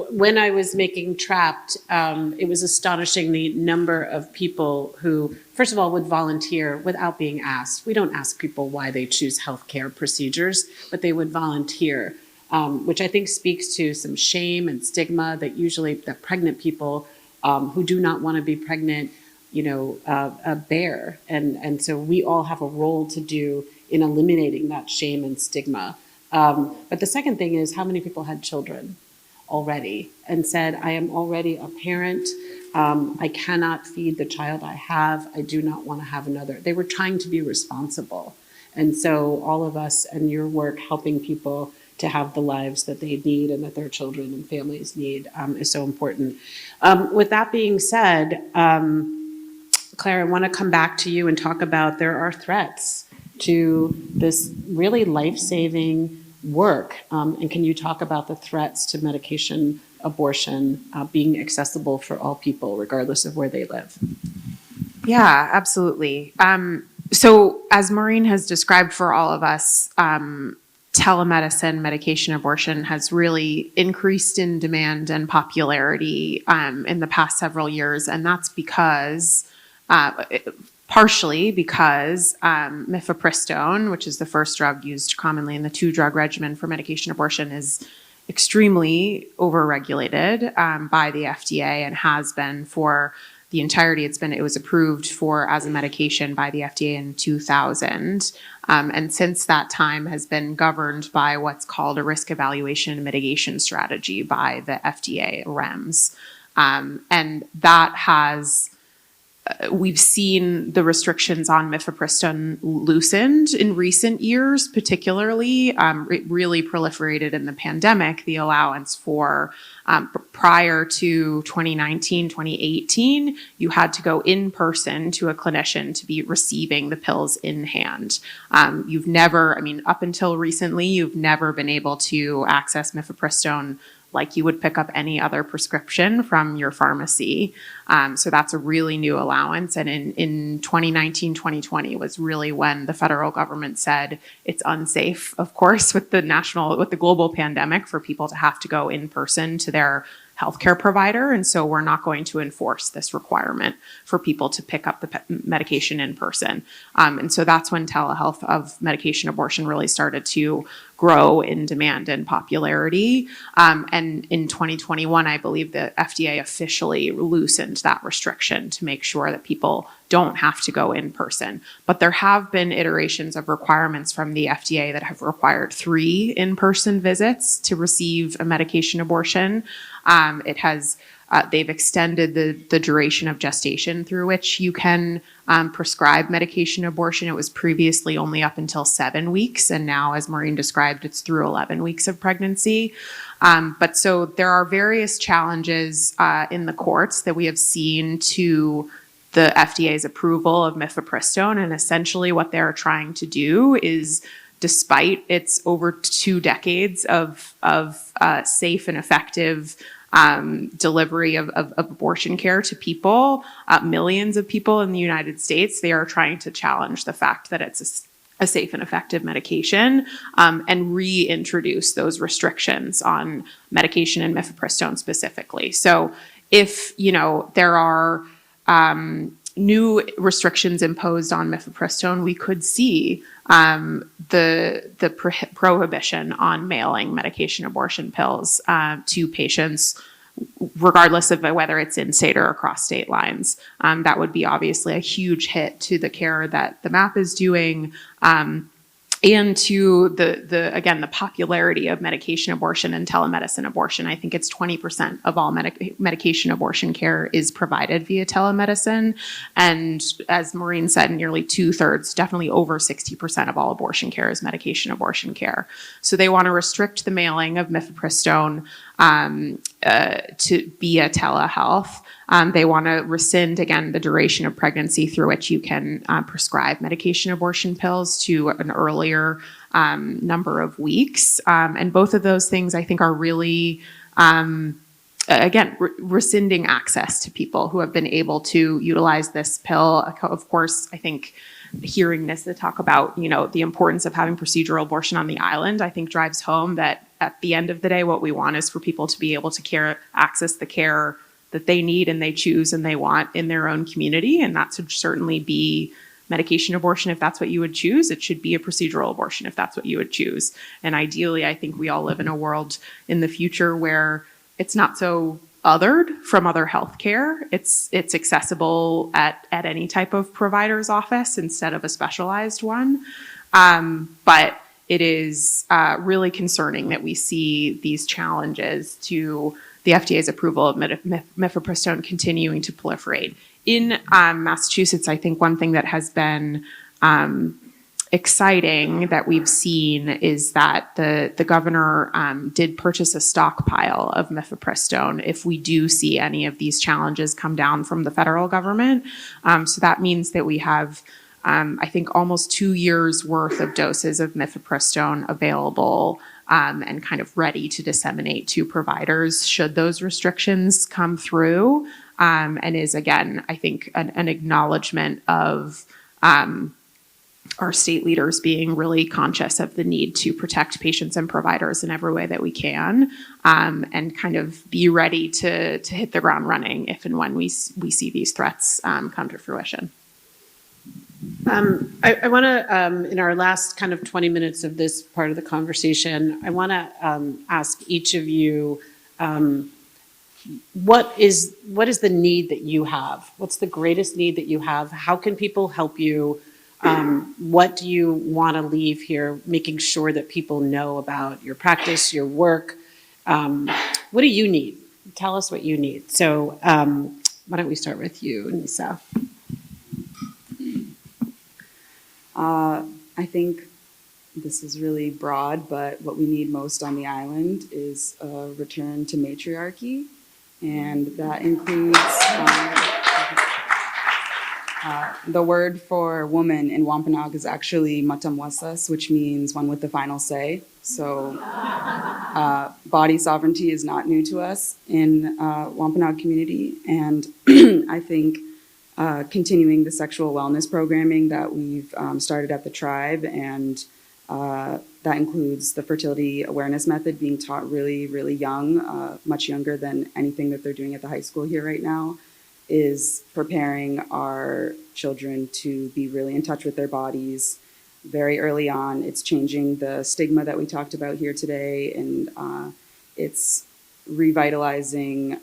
When I was making Trapped, it was astonishing the number of people who, first of all, would volunteer without being asked. We don't ask people why they choose healthcare procedures, but they would volunteer, which I think speaks to some shame and stigma that pregnant people who do not want to be pregnant bear. And so we all have a role to do in eliminating that shame and stigma. But the second thing is, how many people had children already and said, I am already a parent. I cannot feed the child I have. I do not want to have another. They were trying to be responsible. And so all of us and your work helping people to have the lives that they need and that their children and families need is so important. With that being said, Claire, I want to come back to you and talk about there are threats to this really life-saving work. And can you talk about the threats to medication abortion being accessible for all people, regardless of where they live? Yeah, absolutely. So as Maureen has described for all of us, telemedicine medication abortion has really increased in demand and popularity in the past several years, and that's because partially because mifepristone, which is the first drug used commonly in the 2-drug regimen for medication abortion, is extremely overregulated by the FDA and has been for the entirety. It was approved for as a medication by the FDA in 2000. And since that time has been governed by what's called a risk evaluation and mitigation strategy by the FDA REMS. And that has we've seen the restrictions on mifepristone loosened in recent years, particularly. It really proliferated in the pandemic, the allowance for prior to 2019, 2018, you had to go in person to a clinician to be receiving the pills in hand. You've never, up until recently, you've never been able to access mifepristone like you would pick up any other prescription from your pharmacy. So that's a really new allowance. And in 2019, 2020 was really when the federal government said it's unsafe, of course, with the global pandemic for people to have to go in person to their healthcare provider. And so we're not going to enforce this requirement for people to pick up the medication in person. And so that's when telehealth of medication abortion really started to grow in demand and popularity. And in 2021, I believe the FDA officially loosened that restriction to make sure that people don't have to go in person. But there have been iterations of requirements from the FDA that have required 3 in-person visits to receive a medication abortion. They've extended the duration of gestation through which you can prescribe medication abortion. It was previously only up until 7 weeks, and now, as Maureen described, it's through 11 weeks of pregnancy. But so there are various challenges in the courts that we have seen to the FDA's approval of mifepristone, and essentially what they're trying to do is, despite its over 2 decades of safe and effective delivery of abortion care to people, millions of people in the United States, they are trying to challenge the fact that it's a safe and effective medication, and reintroduce those restrictions on medication and mifepristone specifically. So if, there are new restrictions imposed on mifepristone, we could see the prohibition on mailing medication abortion pills to patients, regardless of whether it's in state or across state lines. That would be obviously a huge hit to the care that the MAP is doing, and to the popularity of medication abortion and telemedicine abortion. I think it's 20% of all medication abortion care is provided via telemedicine. And as Maureen said, nearly 2/3, definitely over 60% of all abortion care is medication abortion care. So they want to restrict the mailing of mifepristone to via telehealth. They want to rescind, again, the duration of pregnancy through which you can prescribe medication abortion pills to an earlier number of weeks. And both of those things, I think, are really, rescinding access to people who have been able to utilize this pill. Of course, I think hearing Nyssa talk about, the importance of having procedural abortion on the island, I think drives home that at the end of the day, what we want is for people to be able to access the care that they need and they choose and they want in their own community. And that should certainly be medication abortion if that's what you would choose. It should be a procedural abortion if that's what you would choose. And ideally, I think we all live in a world in the future where it's not so othered from other healthcare. It's accessible at any type of provider's office instead of a specialized one. But it is really concerning that we see these challenges to the FDA's approval of mifepristone continuing to proliferate. In Massachusetts, I think one thing that has been exciting that we've seen is that the governor did purchase a stockpile of mifepristone if we do see any of these challenges come down from the federal government. So that means that we have, I think, almost 2 years worth of doses of mifepristone available and kind of ready to disseminate to providers should those restrictions come through, and is, again, I think, an acknowledgement of our state leaders being really conscious of the need to protect patients and providers in every way that we can, and kind of be ready to hit the ground running if and when we see these threats come to fruition. I want to, in our last kind of 20 minutes of this part of the conversation, I want to ask each of you, what is the need that you have? What's the greatest need that you have? How can people help you? What do you want to leave here, making sure that people know about your practice, your work? What do you need? Tell us what you need. So why don't we start with you, Nyssa? I think this is really broad, but what we need most on the island is a return to matriarchy, and that includes the word for woman in Wampanoag is actually matamwasas, which means one with the final say. So body sovereignty is not new to us in Wampanoag community, and I think continuing the sexual wellness programming that we've started at the tribe, and that includes the fertility awareness method being taught really, really young, much younger than anything that they're doing at the high school here right now, is preparing our children to be really in touch with their bodies very early on. It's changing the stigma that we talked about here today, and it's revitalizing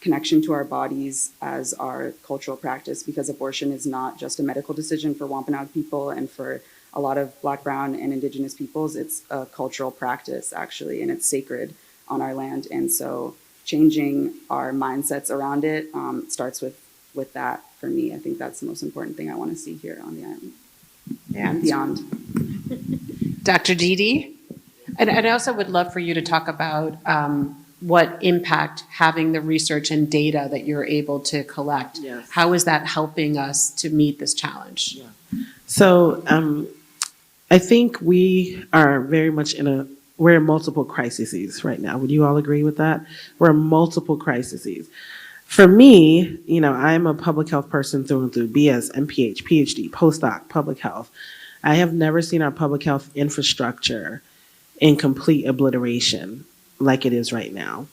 connection to our bodies as our cultural practice, because abortion is not just a medical decision for Wampanoag people and for a lot of Black, Brown, and Indigenous peoples. It's a cultural practice, actually, and it's sacred on our land. And so changing our mindsets around it starts with that for me. I think that's the most important thing I want to see here on the island and beyond. Dr. Didi? And I also would love for you to talk about what impact having the research and data that you're able to collect, Yes. how is that helping us to meet this challenge? Yeah. So I think we are very much we're in multiple crises right now. Would you all agree with that? We're in multiple crises. For me, I'm a public health person through and through, BS, MPH, PhD, postdoc, public health. I have never seen our public health infrastructure in complete obliteration like it is right now.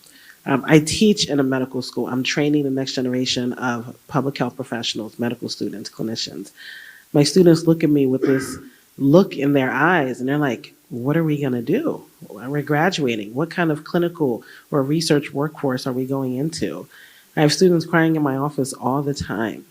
I teach in a medical school. I'm training the next generation of public health professionals, medical students, clinicians. My students look at me with this look in their eyes, and they're like, what are we going to do? We're graduating. What kind of clinical or research workforce are we going into? I have students crying in my office all the time.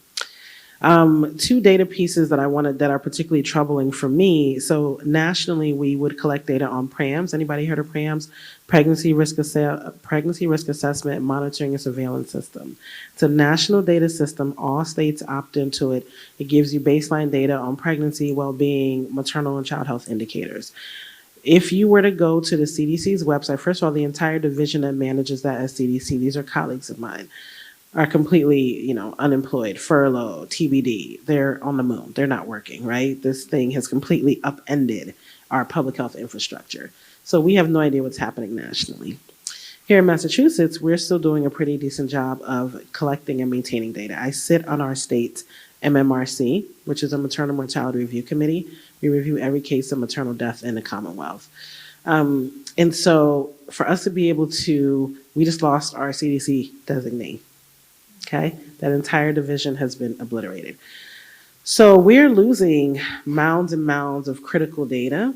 Two data pieces that are particularly troubling for me. So nationally, we would collect data on PRAMS. Anybody heard of PRAMS? Pregnancy Risk Assessment and Monitoring and Surveillance System. It's a national data system. All states opt into it. It gives you baseline data on pregnancy, well-being, maternal and child health indicators. If you were to go to the CDC's website, first of all, the entire division that manages that at CDC, these are colleagues of mine, are completely, unemployed, furloughed, TBD. They're on the moon. They're not working, right? This thing has completely upended our public health infrastructure. So we have no idea what's happening nationally. Here in Massachusetts, we're still doing a pretty decent job of collecting and maintaining data. I sit on our state's MMRC, which is a Maternal Mortality Review Committee. We review every case of maternal death in the Commonwealth. And so for us to be able to, we just lost our CDC designee. Okay, that entire division has been obliterated. So we're losing mounds and mounds of critical data.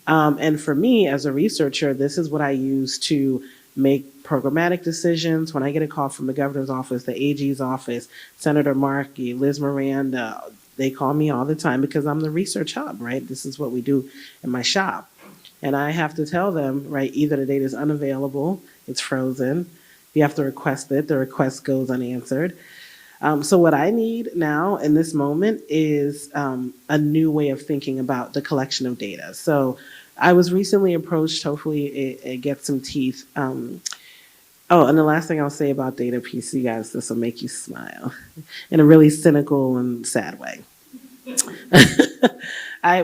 And for me as a researcher, this is what I use to make programmatic decisions. When I get a call from the governor's office, the AG's office, Senator Markey, Liz Miranda, they call me all the time because I'm the research hub, right? This is what we do in my shop. And I have to tell them, right, either the data is unavailable, it's frozen, you have to request it, the request goes unanswered. So what I need now in this moment is a new way of thinking about the collection of data. So I was recently approached, hopefully it gets some teeth. And the last thing I'll say about data piece, you guys, this will make you smile in a really cynical and sad way.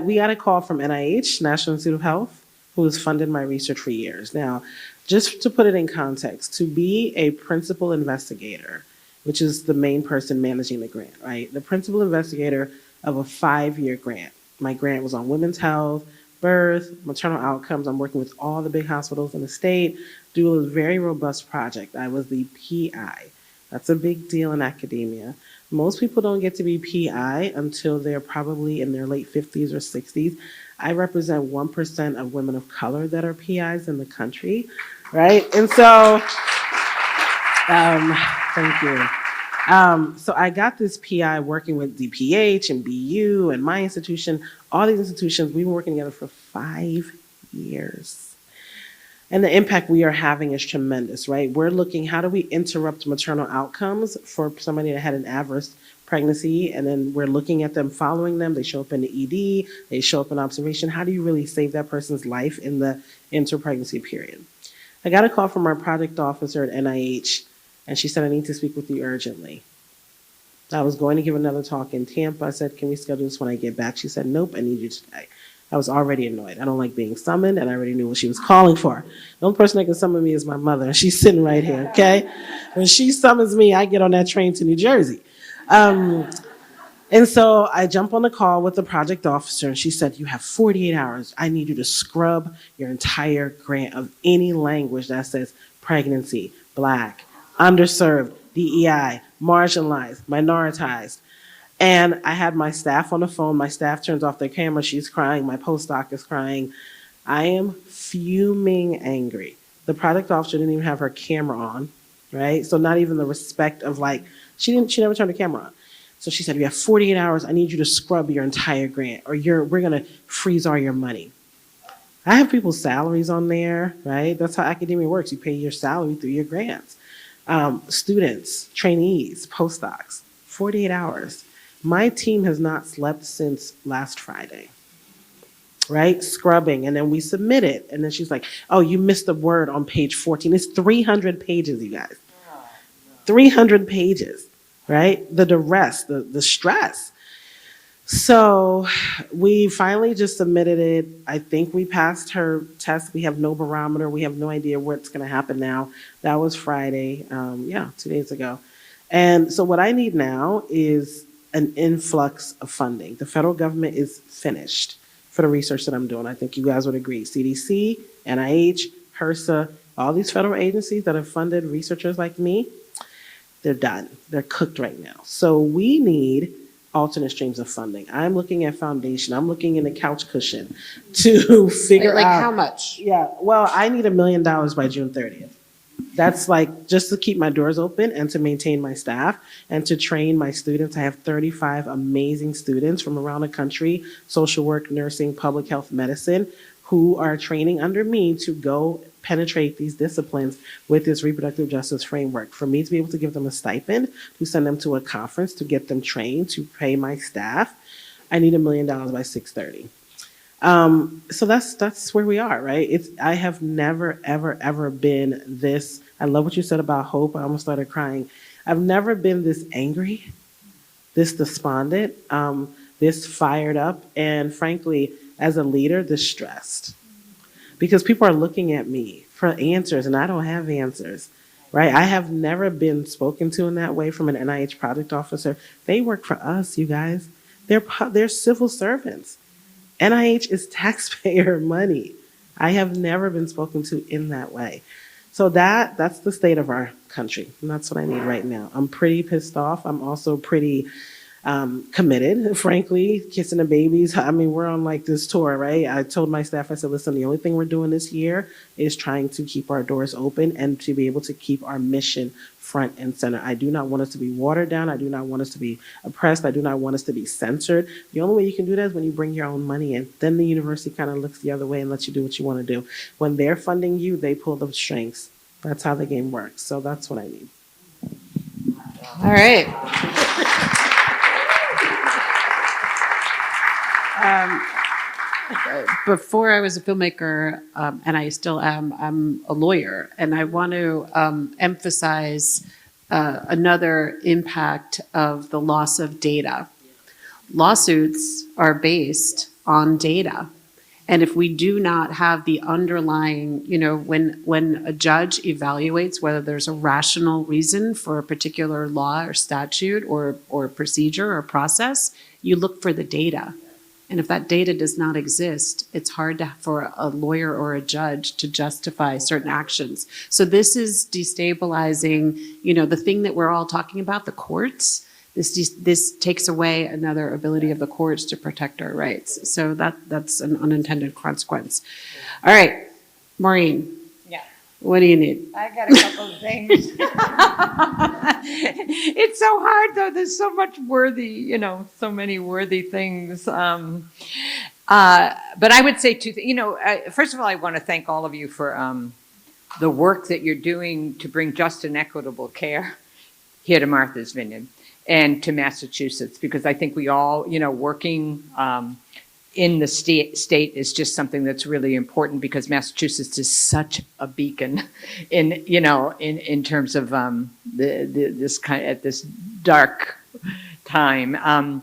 We got a call from NIH, National Institute of Health, who has funded my research for years. Now, just to put it in context, to be a principal investigator, which is the main person managing the grant, right? The principal investigator of a 5-year grant. My grant was on women's health, birth, maternal outcomes. I'm working with all the big hospitals in the state, do a very robust project. I was the PI. That's a big deal in academia. Most people don't get to be PI until they're probably in their late 50s or 60s. I represent 1% of women of color that are PIs in the country, right? And so, thank you. So I got this PI working with DPH and BU and my institution, all these institutions. We've been working together for 5 years. And the impact we are having is tremendous, right? We're looking, how do we interrupt maternal outcomes for somebody that had an adverse pregnancy, and then we're looking at them, following them. They show up in the ED, they show up in observation. How do you really save that person's life in the inter-pregnancy period? I got a call from our project officer at NIH, and she said, I need to speak with you urgently. I was going to give another talk in Tampa. I said, can we schedule this when I get back? She said, nope, I need you today. I was already annoyed. I don't like being summoned, and I already knew what she was calling for. The only person that can summon me is my mother, and she's sitting right here, okay? When she summons me, I get on that train to New Jersey. And so I jump on the call with the project officer, and she said, you have 48 hours. I need you to scrub your entire grant of any language that says pregnancy, Black, underserved, DEI, marginalized, minoritized. And I had my staff on the phone. My staff turns off their camera. She's crying. My postdoc is crying. I am fuming angry. The project officer didn't even have her camera on, right? So not even the respect of like, she never turned the camera on. So she said, you have 48 hours. I need you to scrub your entire grant, or we're going to freeze all your money. I have people's salaries on there, right? That's how academia works. You pay your salary through your grants. Students, trainees, postdocs, 48 hours. My team has not slept since last Friday, right? Scrubbing, and then we submit it. And then she's like, oh, you missed a word on page 14. It's 300 pages, you guys. 300 pages, right? The duress, the stress. So we finally just submitted it. I think we passed her test. We have no barometer. We have no idea what's going to happen now. That was Friday, 2 days ago. And so what I need now is an influx of funding. The federal government is finished for the research that I'm doing. I think you guys would agree. CDC, NIH, HRSA, all these federal agencies that have funded researchers like me, they're done. They're cooked right now. So we need alternate streams of funding. I'm looking at foundation. I'm looking in the couch cushion to figure Like out. how much? Yeah, well, I need $1 million by June 30th. That's like just to keep my doors open and to maintain my staff and to train my students. I have 35 amazing students from around the country, social work, nursing, public health, medicine, who are training under me to go penetrate these disciplines with this reproductive justice framework. For me to be able to give them a stipend, to send them to a conference, to get them trained, to pay my staff, I need $1 million by 6:30. So that's where we are, right? I have never, ever been this. I love what you said about hope. I almost started crying. I've never been this angry, this despondent, this fired up, and frankly, as a leader, this stressed. Because people are looking at me for answers, and I don't have answers, right? I have never been spoken to in that way from an NIH project officer. They work for us, you guys. They're civil servants. NIH is taxpayer money. I have never been spoken to in that way. So that's the state of our country, and that's what I need right now. I'm pretty pissed off. I'm also pretty committed, frankly, kissing the babies. I mean, we're on like this tour, right? I told my staff, I said, listen, the only thing we're doing this year is trying to keep our doors open and to be able to keep our mission front and center. I do not want us to be watered down. I do not want us to be oppressed. I do not want us to be censored. The only way you can do that is when you bring your own money in. Then the university kind of looks the other way and lets you do what you want to do. When they're funding you, they pull the strings. That's how the game works. So that's what I need. All right. Before I was a filmmaker, and I still am, I'm a lawyer, and I want to emphasize another impact of the loss of data. Lawsuits are based on data. And if we do not have the underlying, when a judge evaluates whether there's a rational reason for a particular law or statute or procedure or process, you look for the data. And if that data does not exist, it's hard for a lawyer or a judge to justify certain actions. So this is destabilizing, the thing that we're all talking about, the courts. This takes away another ability of the courts to protect our rights. So that's an unintended consequence. All right, Maureen. Yeah. What do you need? I got a couple of things. It's so hard, though. There's so much so many worthy things. But I would say first of all, I want to thank all of you for the work that you're doing to bring just and equitable care here to Martha's Vineyard and to Massachusetts, because I think we all, working in the state is just something that's really important, because Massachusetts is such a beacon in terms of this kind at this dark time.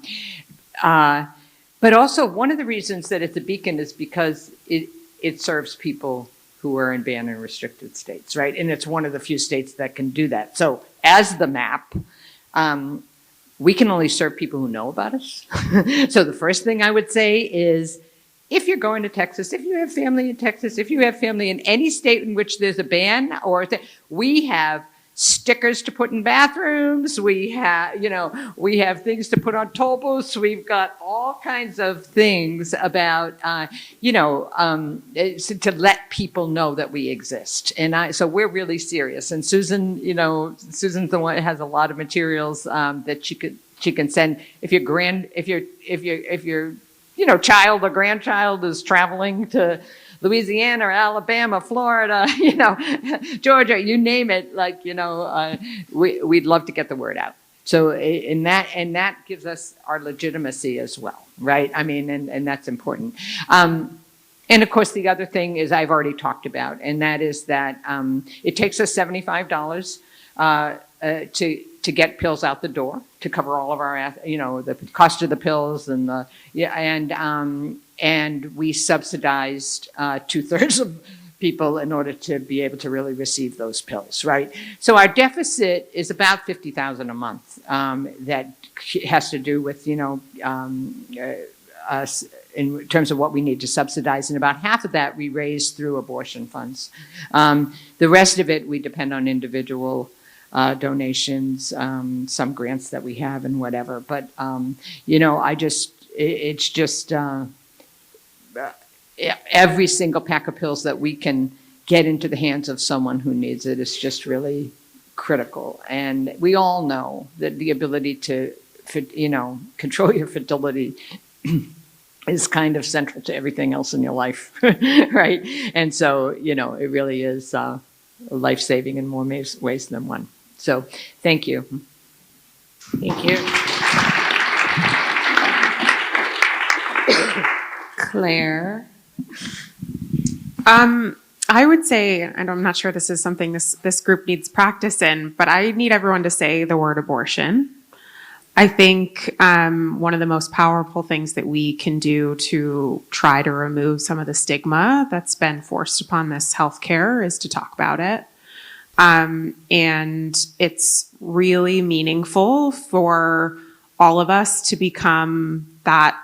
But also one of the reasons that it's a beacon is because it serves people who are in banned and restricted states, right? And it's one of the few states that can do that. So as the map, we can only serve people who know about us. So the first thing I would say is, if you're going to Texas, if you have family in Texas, if you have family in any state in which there's a ban, we have stickers to put in bathrooms. We have things to put on toll booths. We've got all kinds of things about, to let people know that we exist. And so we're really serious. And Susan's the one that has a lot of materials that she can send. If your child or grandchild is traveling to Louisiana or Alabama, Florida, Georgia, you name it, we'd love to get the word out. So, and that gives us our legitimacy as well, right? I mean, and that's important. And of course, the other thing is I've already talked about, and that is that it takes us $75 to get pills out the door, to cover all of our, the cost of the pills and we subsidized 2/3 of people in order to be able to really receive those pills, right? So our deficit is about $50,000 a month. That has to do with, us in terms of what we need to subsidize, and about half of that we raise through abortion funds. The rest of it we depend on individual donations, some grants that we have and whatever. But, it's just every single pack of pills that we can get into the hands of someone who needs it is just really critical. And we all know that the ability to, control your fertility is kind of central to everything else in your life, right? And so, it really is life-saving in more ways than one. So thank you. Thank you. Claire. I would say, and I'm not sure this is something this group needs practice in, but I need everyone to say the word abortion. I think one of the most powerful things that we can do to try to remove some of the stigma that's been forced upon this healthcare is to talk about it. And it's really meaningful for all of us to become that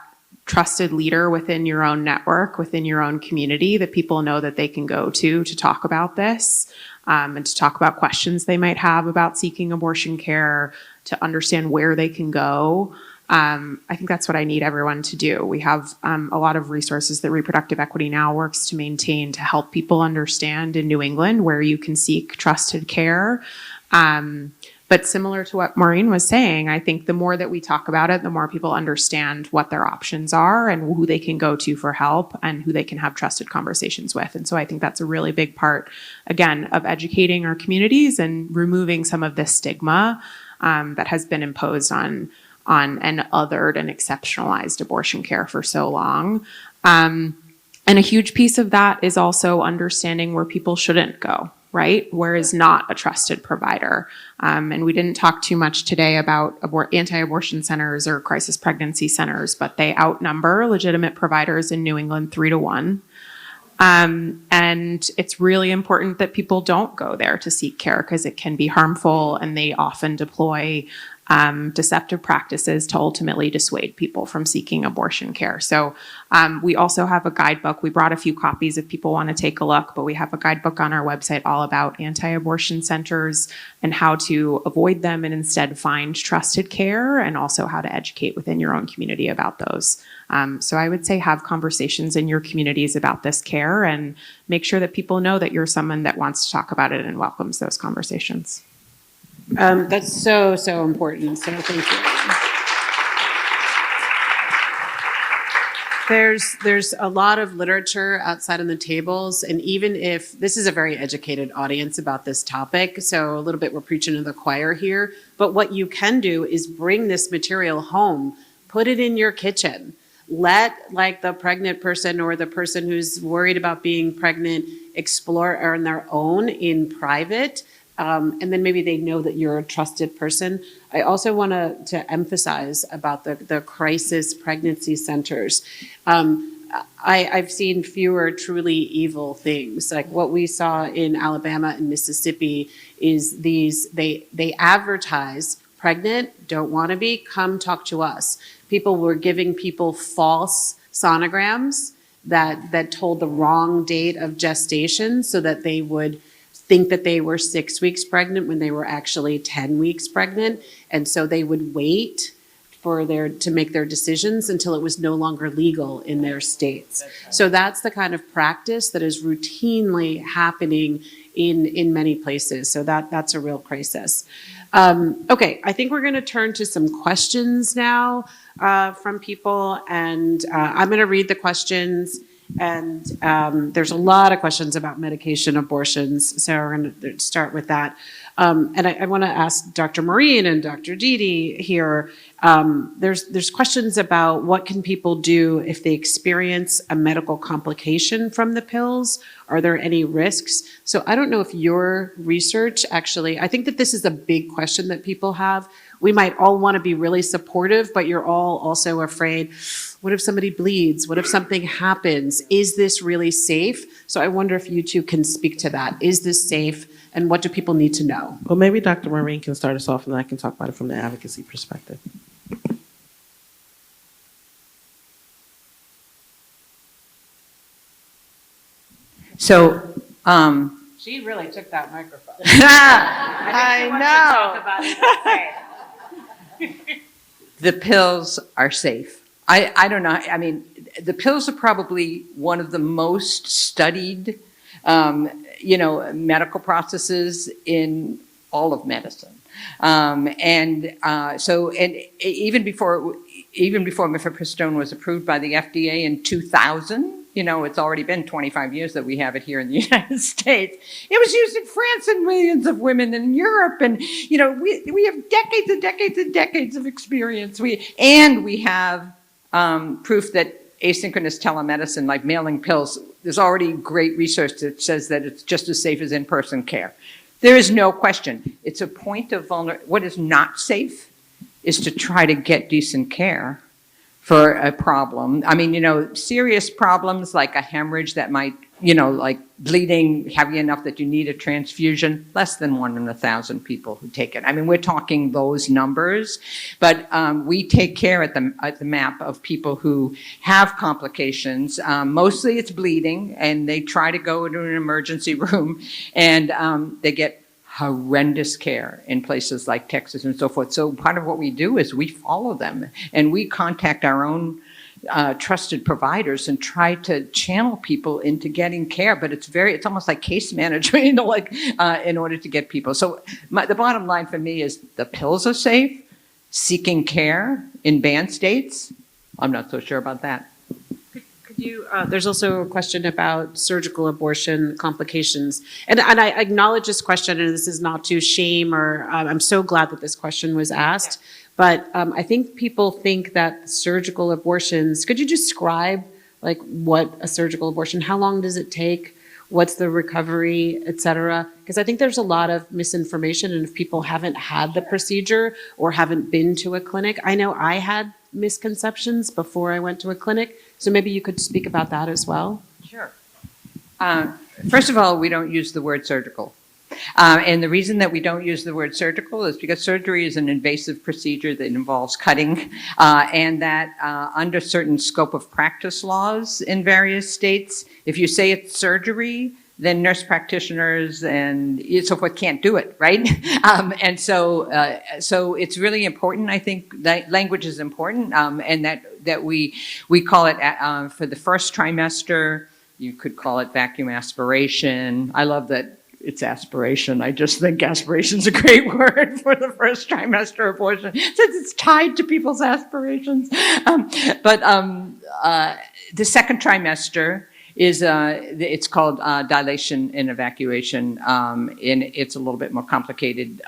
trusted leader within your own network, within your own community, that people know that they can go to talk about this, and to talk about questions they might have about seeking abortion care, to understand where they can go. I think that's what I need everyone to do. We have a lot of resources that Reproductive Equity Now works to maintain to help people understand in New England where you can seek trusted care. But similar to what Maureen was saying, I think the more that we talk about it, the more people understand what their options are and who they can go to for help and who they can have trusted conversations with. And so I think that's a really big part, again, of educating our communities and removing some of this stigma that has been imposed on and othered and exceptionalized abortion care for so long. And a huge piece of that is also understanding where people shouldn't go, right? Where is not a trusted provider. And we didn't talk too much today about anti-abortion centers or crisis pregnancy centers, but they outnumber legitimate providers in New England 3-1. And it's really important that people don't go there to seek care because it can be harmful, and they often deploy deceptive practices to ultimately dissuade people from seeking abortion care. So we also have a guidebook. We brought a few copies if people want to take a look, but we have a guidebook on our website all about anti-abortion centers and how to avoid them and instead find trusted care, and also how to educate within your own community about those. So I would say have conversations in your communities about this care and make sure that people know that you're someone that wants to talk about it and welcomes those conversations. That's so, so important. So thank you. There's a lot of literature outside on the tables, and even if this is a very educated audience about this topic, so a little bit we're preaching to the choir here, but what you can do is bring this material home, put it in your kitchen. Let like the pregnant person or the person who's worried about being pregnant explore on their own in private. And then maybe they know that you're a trusted person. I also want to emphasize about the crisis pregnancy centers. I've seen fewer truly evil things. Like what we saw in Alabama and Mississippi is they advertise pregnant, don't want to be, come talk to us. People were giving people false sonograms that told the wrong date of gestation so that they would think that they were 6 weeks pregnant when they were actually 10 weeks pregnant. And so they would wait to make their decisions until it was no longer legal in their states. So that's the kind of practice that is routinely happening in many places. So that's a real crisis. Okay, I think we're going to turn to some questions now from people, and I'm going to read the questions. And there's a lot of questions about medication abortions, so we're going to start with that. And I want to ask Dr. Maureen and Dr. Didi here. There's questions about what can people do if they experience a medical complication from the pills? Are there any risks? So I don't know if your research actually, I think that this is a big question that people have. We might all want to be really supportive, but you're all also afraid, what if somebody bleeds? What if something happens? Is this really safe? So I wonder if you two can speak to that. Is this safe? And what do people need to know? Well, maybe Dr. Maureen can start us off, and then I can talk about it from the advocacy perspective. So, She really took that microphone. I know. The pills are safe. I don't know. I mean, the pills are probably one of the most studied, medical processes in all of medicine. Even before mifepristone was approved by the FDA in 2000, it's already been 25 years that we have it here in the United States. It was used in France and millions of women in Europe. And, we have decades and decades and decades of experience. We have proof that asynchronous telemedicine, like mailing pills, there's already great research that says that it's just as safe as in-person care. There is no question. It's a point of vulnerability. What is not safe is to try to get decent care for a problem. I mean, serious problems like a hemorrhage that might, like bleeding heavy enough that you need a transfusion, less than 1 in 1,000 people who take it. I mean, we're talking those numbers, but we take care at the MAP of people who have complications. Mostly it's bleeding, and they try to go into an emergency room, and they get horrendous care in places like Texas and so forth. So part of what we do is we follow them, and we contact our own trusted providers and try to channel people into getting care. But it's almost like case management, in order to get people. So the bottom line for me is the pills are safe. Seeking care in banned states, I'm not so sure about that. There's also a question about surgical abortion complications. And I acknowledge this question, and this is not to shame I'm so glad that this question was asked. But I think people think that surgical abortions, could you describe what a surgical abortion, how long does it take? What's the recovery, et cetera? Because I think there's a lot of misinformation, and if people haven't had the procedure or haven't been to a clinic, I know I had misconceptions before I went to a clinic, so maybe you could speak about that as well. Sure. First of all, we don't use the word surgical. And the reason that we don't use the word surgical is because surgery is an invasive procedure that involves cutting, and that under certain scope of practice laws in various states, if you say it's surgery, then nurse practitioners and so forth can't do it, right? And so it's really important. I think that language is important, and that we call it for the first trimester. You could call it vacuum aspiration. I love that it's aspiration. I just think aspiration is a great word for the first trimester abortion, since it's tied to people's aspirations. But the second trimester is it's called dilation and evacuation, and it's a little bit more complicated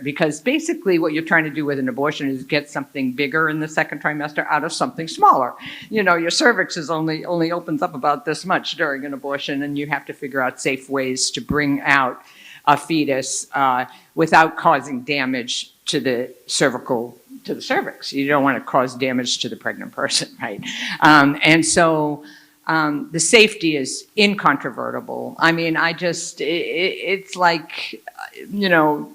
because basically what you're trying to do with an abortion is get something bigger in the second trimester out of something smaller. You know, your cervix is only opens up about this much during an abortion, and you have to figure out safe ways to bring out a fetus without causing damage to the cervix. You don't want to cause damage to the pregnant person, right? And so the safety is incontrovertible. I mean, it's like, you know,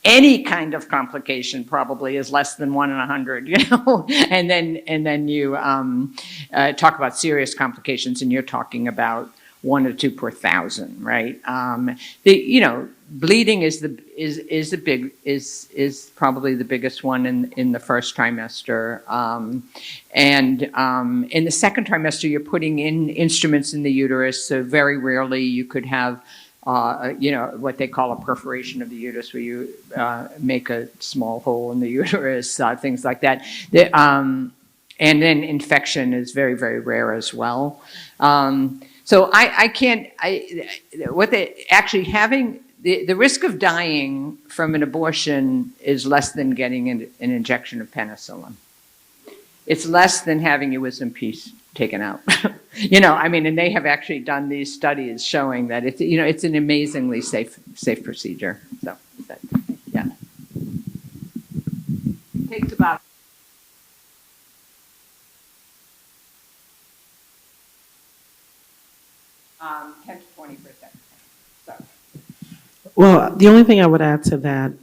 any kind of complication probably is less than 1 in 100, you know, and then you talk about serious complications, and you're talking about 1 or 2 per 1,000, right? Bleeding is probably the biggest one in the first trimester, and in the second trimester you're putting in instruments in the uterus. So very rarely you could have what they call a perforation of the uterus, where you make a small hole in the uterus, things like that. And then infection is very, very rare as well. So the risk of dying from an abortion is less than getting an injection of penicillin. It's less than having your wisdom piece taken out. And they have actually done these studies showing that it's an amazingly safe procedure. So, yeah. It takes about 10 to 20%. So. Well, the only thing I would add to that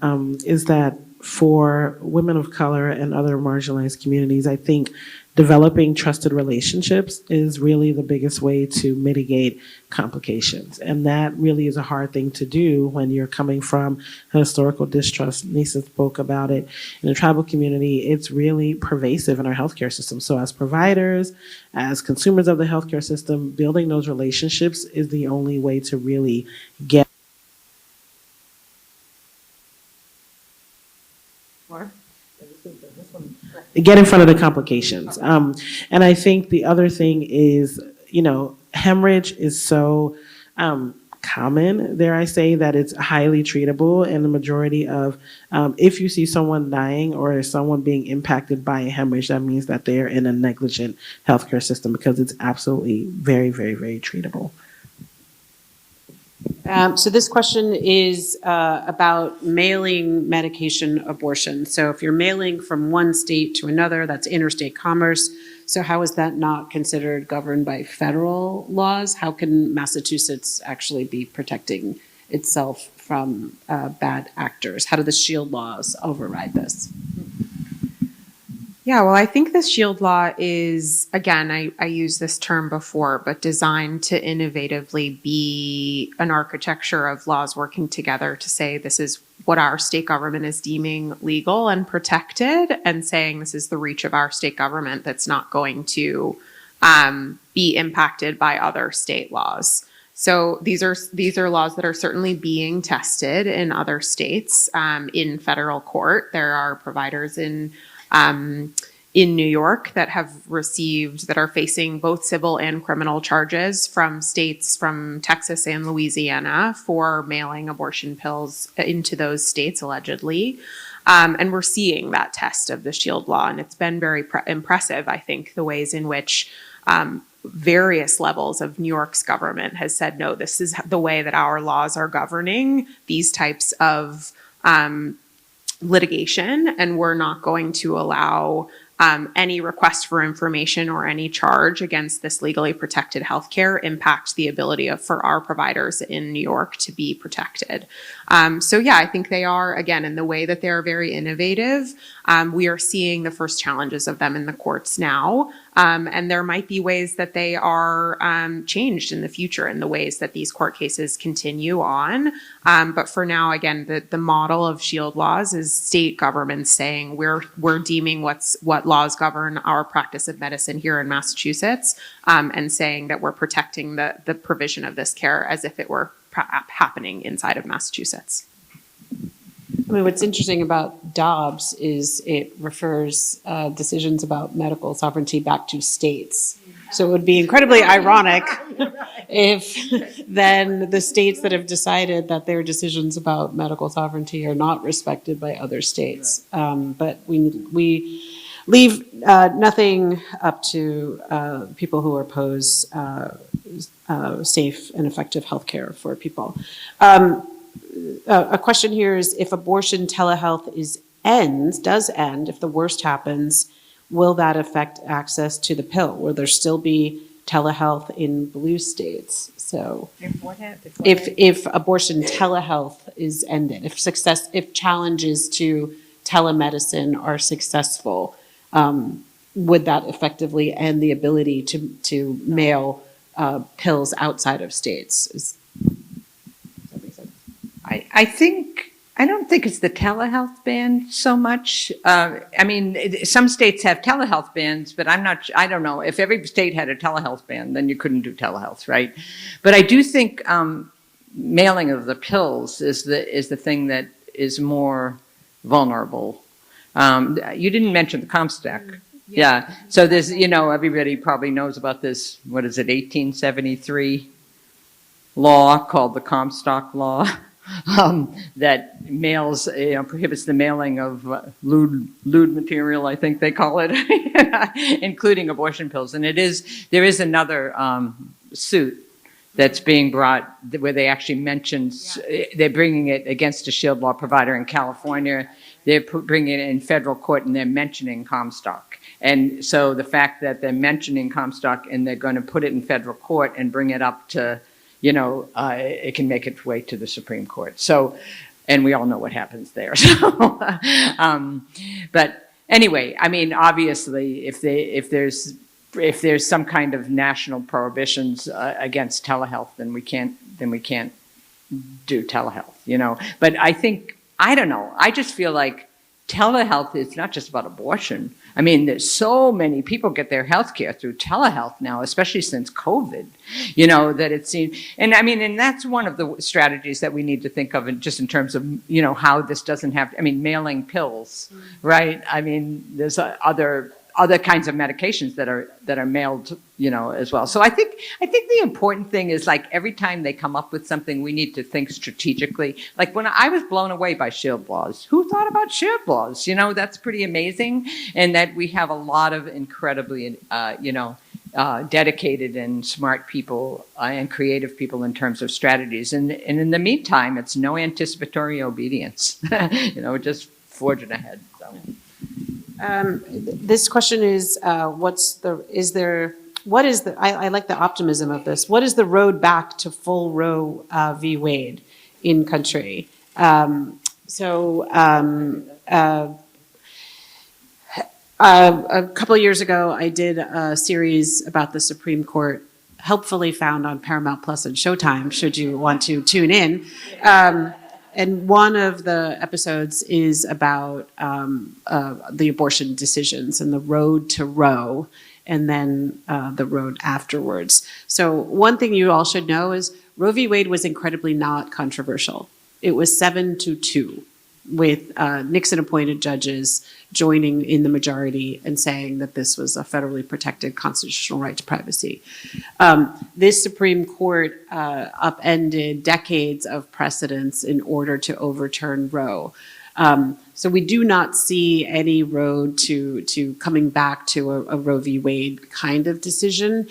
is that for women of color and other marginalized communities, I think developing trusted relationships is really the biggest way to mitigate complications. And that really is a hard thing to do when you're coming from a historical distrust. Nyssa spoke about it. In the tribal community, it's really pervasive in our healthcare system. So as providers, as consumers of the healthcare system, building those relationships is the only way to really get in front of the complications. And I think the other thing is, hemorrhage is so common, dare I say, that it's highly treatable. And the majority of, if you see someone dying or someone being impacted by a hemorrhage, that means that they're in a negligent healthcare system, because it's absolutely very, very, very treatable. So this question is about mailing medication abortion. So if you're mailing from one state to another, that's interstate commerce. So how is that not considered governed by federal laws? How can Massachusetts actually be protecting itself from bad actors? How do the SHIELD laws override this? Yeah, well, I think the SHIELD law is, again, I used this term before, but designed to innovatively be an architecture of laws working together to say this is what our state government is deeming legal and protected, and saying this is the reach of our state government that's not going to be impacted by other state laws. So these are laws that are certainly being tested in other states in federal court. There are providers in New York that are facing both civil and criminal charges from states from Texas and Louisiana for mailing abortion pills into those states, allegedly. And we're seeing that test of the SHIELD law, and it's been very impressive, I think, the ways in which various levels of New York's government has said, no, this is the way that our laws are governing these types of litigation, and we're not going to allow any request for information or any charge against this legally protected healthcare impact the ability for our providers in New York to be protected. So yeah, I think they are, again, in the way that they're very innovative. We are seeing the first challenges of them in the courts now. And there might be ways that they are changed in the future in the ways that these court cases continue on. But for now, again, the model of shield laws is state governments saying we're deeming what laws govern our practice of medicine here in Massachusetts, and saying that we're protecting the provision of this care as if it were happening inside of Massachusetts. I mean, what's interesting about Dobbs is it refers decisions about medical sovereignty back to states. So it would be incredibly ironic if then the states that have decided that their decisions about medical sovereignty are not respected by other states. But we leave nothing up to people who oppose safe and effective healthcare for people. A question here is, if abortion telehealth does end, if the worst happens, will that affect access to the pill? Will there still be telehealth in blue states? So if abortion telehealth is ended, if challenges to telemedicine are successful, would that effectively end the ability to mail pills outside of states? I don't think it's the telehealth ban so much. I mean, some states have telehealth bans, but I don't know. If every state had a telehealth ban, then you couldn't do telehealth, right? But I do think mailing of the pills is the thing that is more vulnerable. You didn't mention the Comstock. Yeah. So there's, everybody probably knows about this, 1873 law called the Comstock Law. That prohibits the mailing of lewd material, I think they call it, including abortion pills. And there is another suit that's being brought where they actually mention, they're bringing it against a shield law provider in California. They're bringing it in federal court and they're mentioning Comstock. And so the fact that they're mentioning Comstock and they're going to put it in federal court and bring it up to it can make its way to the Supreme Court. So, and we all know what happens there. So, but anyway, I mean, obviously, if there's some kind of national prohibitions against telehealth, then we can't do telehealth. But I don't know. I just feel like telehealth is not just about abortion. I mean, there's so many people get their health care through telehealth now, especially since COVID, that it seems, and I mean, and that's one of the strategies that we need to think of in terms of, how this doesn't have, mailing pills, right? I mean, there's other kinds of medications that are mailed, as well. So I think the important thing is, like, every time they come up with something, we need to think strategically. Like when I was blown away by shield laws, who thought about shield laws? That's pretty amazing. And that we have a lot of incredibly, dedicated and smart people and creative people in terms of strategies. And in the meantime, it's no anticipatory obedience, just forging ahead. So. This question is, I like the optimism of this. What is the road back to full Roe v. Wade in country? A couple of years ago, I did a series about the Supreme Court, helpfully found on Paramount Plus and Showtime, should you want to tune in. And one of the episodes is about the abortion decisions and the road to Roe, and then the road afterwards. So one thing you all should know is Roe v. Wade was incredibly not controversial. It was 7-2, with Nixon-appointed judges joining in the majority and saying that this was a federally protected constitutional right to privacy. This Supreme Court upended decades of precedents in order to overturn Roe. So we do not see any road to coming back to a Roe v. Wade kind of decision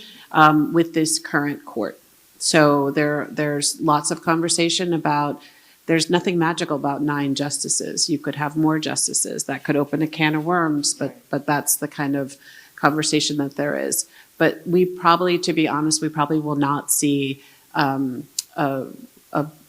with this current court. So there's lots of conversation about, there's nothing magical about 9 justices. You could have more justices. That could open a can of worms, but that's the kind of conversation that there is. But we probably, to be honest, we probably will not see a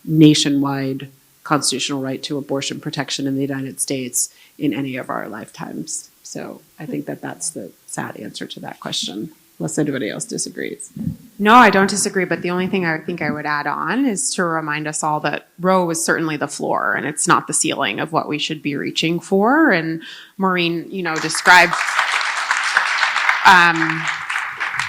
nationwide constitutional right to abortion protection in the United States in any of our lifetimes. So I think that that's the sad answer to that question, unless anybody else disagrees. No, I don't disagree, but the only thing I think I would add on is to remind us all that Roe was certainly the floor and it's not the ceiling of what we should be reaching for. And Maureen, described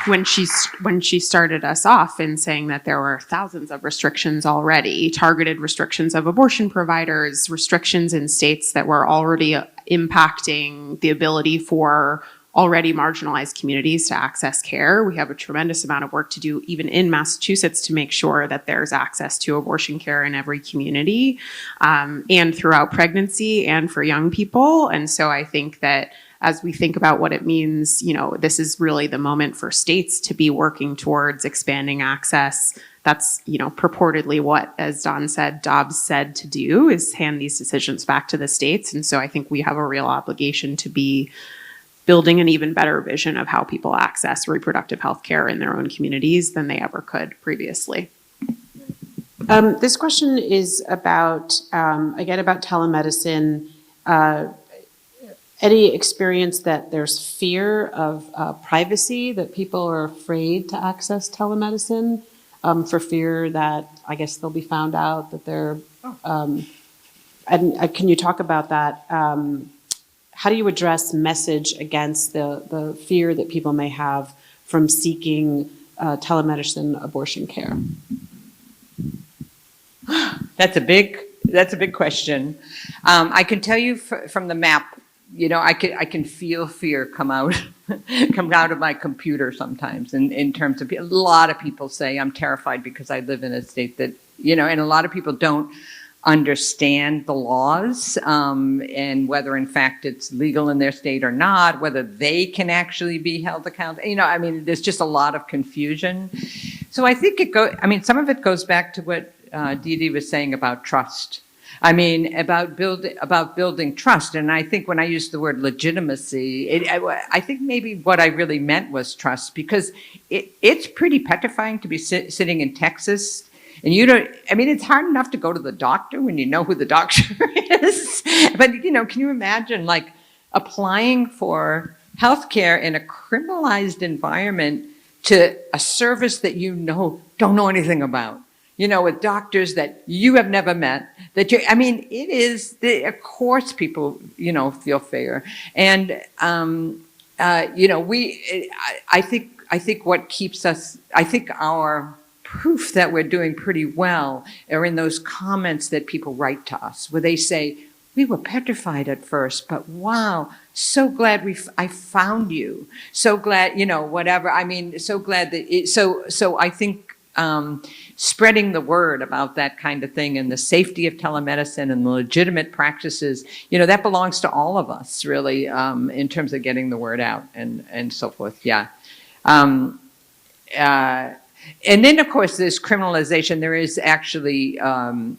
when she started us off in saying that there were thousands of restrictions already, targeted restrictions of abortion providers, restrictions in states that were already impacting the ability for already marginalized communities to access care. We have a tremendous amount of work to do even in Massachusetts to make sure that there's access to abortion care in every community and throughout pregnancy and for young people. And so I think that as we think about what it means, this is really the moment for states to be working towards expanding access. That's, purportedly what, as Don said, Dobbs said to do, is hand these decisions back to the states. And so I think we have a real obligation to be building an even better vision of how people access reproductive health care in their own communities than they ever could previously. This question is about, again, about telemedicine. Any experience that there's fear of privacy, that people are afraid to access telemedicine for fear that, I guess, they'll be found out that they're, and can you talk about that? How do you address message against the fear that people may have from seeking telemedicine abortion care? That's a big question. I can tell you from the map, I can feel fear come out of my computer sometimes in terms of, a lot of people say I'm terrified because I live in a state that, and a lot of people don't understand the laws and whether in fact it's legal in their state or not, whether they can actually be held accountable. There's just a lot of confusion. So I think some of it goes back to what Didi was saying about trust. About building trust. And I think when I used the word legitimacy, I think maybe what I really meant was trust, because it's pretty petrifying to be sitting in Texas and it's hard enough to go to the doctor when you know who the doctor is. But, can you imagine applying for healthcare in a criminalized environment to a service that don't know anything about? With doctors that you have never met, of course people, feel fear. And, I think what keeps us, our proof that we're doing pretty well are in those comments that people write to us, where they say, we were petrified at first, but wow, so glad I found you. So glad, whatever. So glad that so I think, spreading the word about that kind of thing and the safety of telemedicine and the legitimate practices, that belongs to all of us, really, in terms of getting the word out and so forth. Yeah. And then, of course, there's criminalization. There is actually an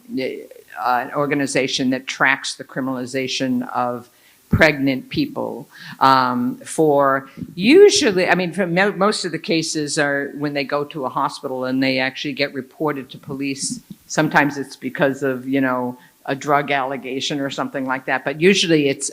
organization that tracks the criminalization of pregnant people for usually, for most of the cases are when they go to a hospital and they actually get reported to police. Sometimes it's because of, a drug allegation or something like that. But usually it's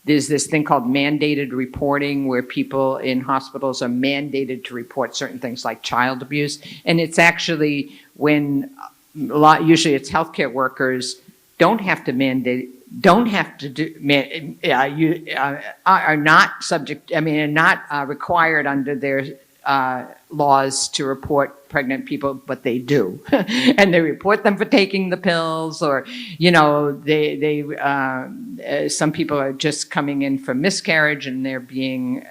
there's this thing called mandated reporting, where people in hospitals are mandated to report certain things like child abuse. And it's actually when usually it's healthcare workers are not subject, are not required under their laws to report pregnant people, but they do. And they report them for taking the pills, or, some people are just coming in for miscarriage and they're being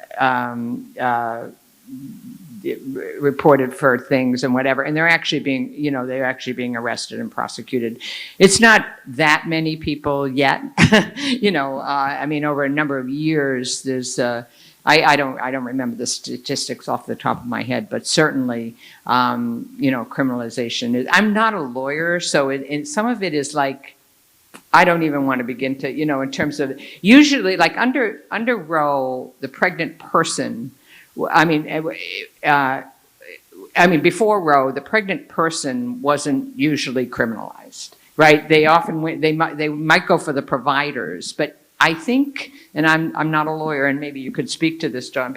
reported for things and whatever, and they're actually being arrested and prosecuted. It's not that many people yet, I mean, over a number of years, there's, I don't remember the statistics off the top of my head, but certainly, criminalization. I'm not a lawyer, so some of it is like, I don't even want to begin to, in terms of, usually like under Roe, the pregnant person, before Roe, the pregnant person wasn't usually criminalized, right? They often they might go for the providers, but I think, and I'm not a lawyer, and maybe you could speak to this, John,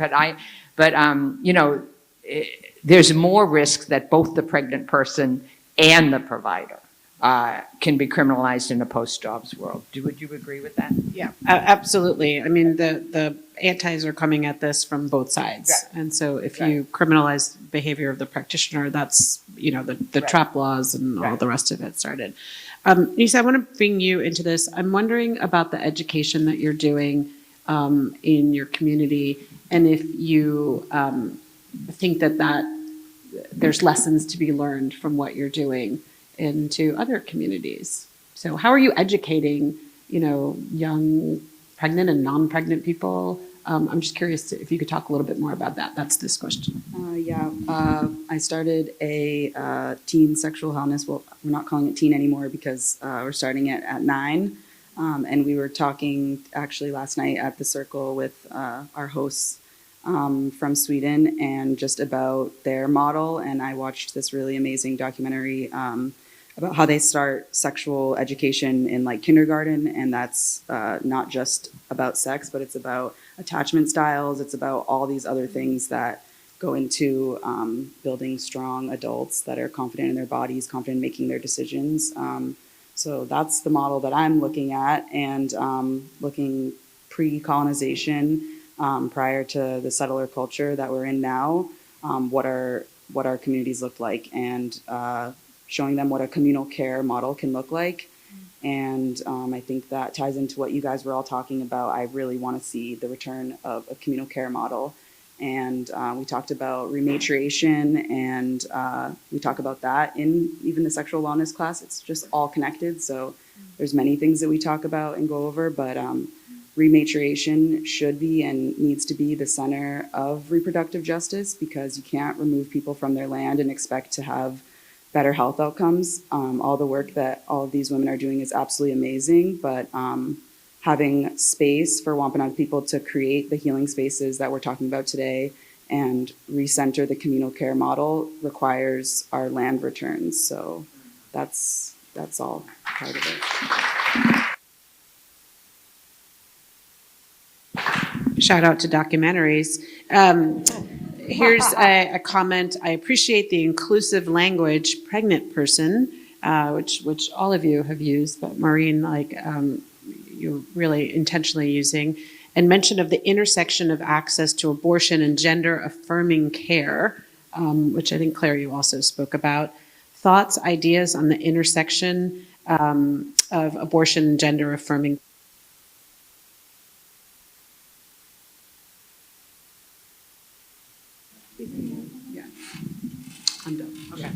there's more risk that both the pregnant person and the provider can be criminalized in a post-jobs world. Would you agree with that? Yeah, absolutely. I mean, the antis are coming at this from both sides. Right. And so if you criminalize behavior of the practitioner, that's, the trap laws and all the rest of it started. Nyssa, I want to bring you into this. I'm wondering about the education that you're doing in your community, and if you think that there's lessons to be learned from what you're doing into other communities. So how are you educating, young pregnant and non-pregnant people? I'm just curious if you could talk a little bit more about that. That's this question. I started a teen sexual wellness. Well, we're not calling it teen anymore because we're starting it at 9. And we were talking actually last night at the circle with our hosts from Sweden and just about their model. And I watched this really amazing documentary about how they start sexual education in like kindergarten. And that's not just about sex, but it's about attachment styles. It's about all these other things that go into building strong adults that are confident in their bodies, confident in making their decisions. So that's the model that I'm looking at, and looking pre-colonization, prior to the settler culture that we're in now, what our communities look like, and showing them what a communal care model can look like. And I think that ties into what you guys were all talking about. I really want to see the return of a communal care model. And we talked about rematriation, and we talk about that in even the sexual wellness class. It's just all connected. So there's many things that we talk about and go over, but rematriation should be and needs to be the center of reproductive justice, because you can't remove people from their land and expect to have better health outcomes. All the work that all of these women are doing is absolutely amazing, but having space for Wampanoag people to create the healing spaces that we're talking about today and recenter the communal care model requires our land returns. So that's all part of it. Shout out to documentaries. Here's a comment. I appreciate the inclusive language, pregnant person, which all of you have used, but Maureen, you're really intentionally using, and mention of the intersection of access to abortion and gender-affirming care, which I think, Claire, you also spoke about. Thoughts, ideas on the intersection of abortion and gender-affirming. Yeah, I'm done. Okay.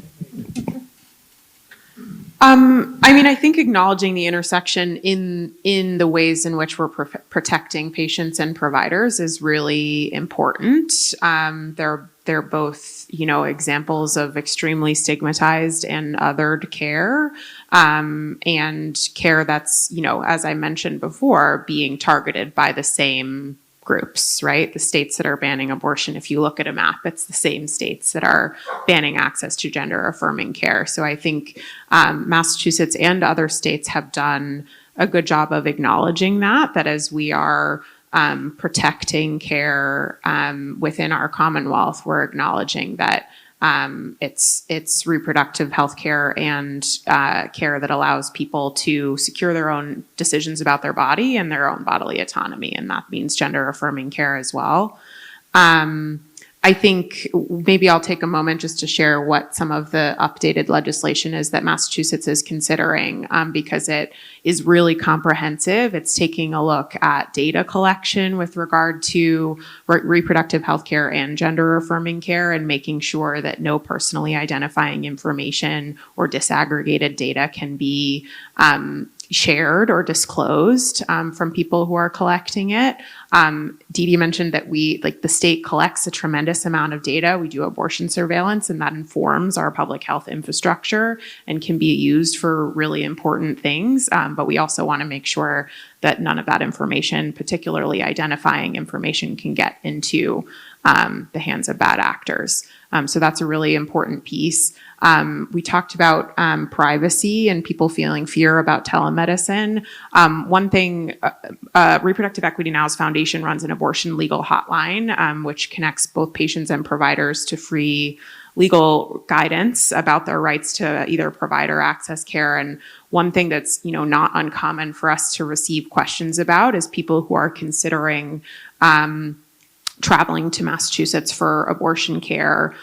I think acknowledging the intersection in the ways in which we're protecting patients and providers is really important. They're both, examples of extremely stigmatized and othered care, and care that's, as I mentioned before, being targeted by the same groups, right? The states that are banning abortion, if you look at a map, it's the same states that are banning access to gender-affirming care. So I think Massachusetts and other states have done a good job of acknowledging that as we are protecting care within our Commonwealth, we're acknowledging that it's reproductive health care and care that allows people to secure their own decisions about their body and their own bodily autonomy, and that means gender-affirming care as well. I think maybe I'll take a moment just to share what some of the updated legislation is that Massachusetts is considering, because it is really comprehensive. It's taking a look at data collection with regard to reproductive health care and gender affirming care, and making sure that no personally identifying information or disaggregated data can be shared or disclosed from people who are collecting it. Didi mentioned that the state collects a tremendous amount of data. We do abortion surveillance, and that informs our public health infrastructure and can be used for really important things. But we also want to make sure that none of that information, particularly identifying information, can get into the hands of bad actors. So that's a really important piece. We talked about privacy and people feeling fear about telemedicine. One thing, Reproductive Equity Now's foundation runs an abortion legal hotline, which connects both patients and providers to free legal guidance about their rights to either provide or access care. And one thing that's not uncommon for us to receive questions about is people who are considering traveling to Massachusetts for abortion care,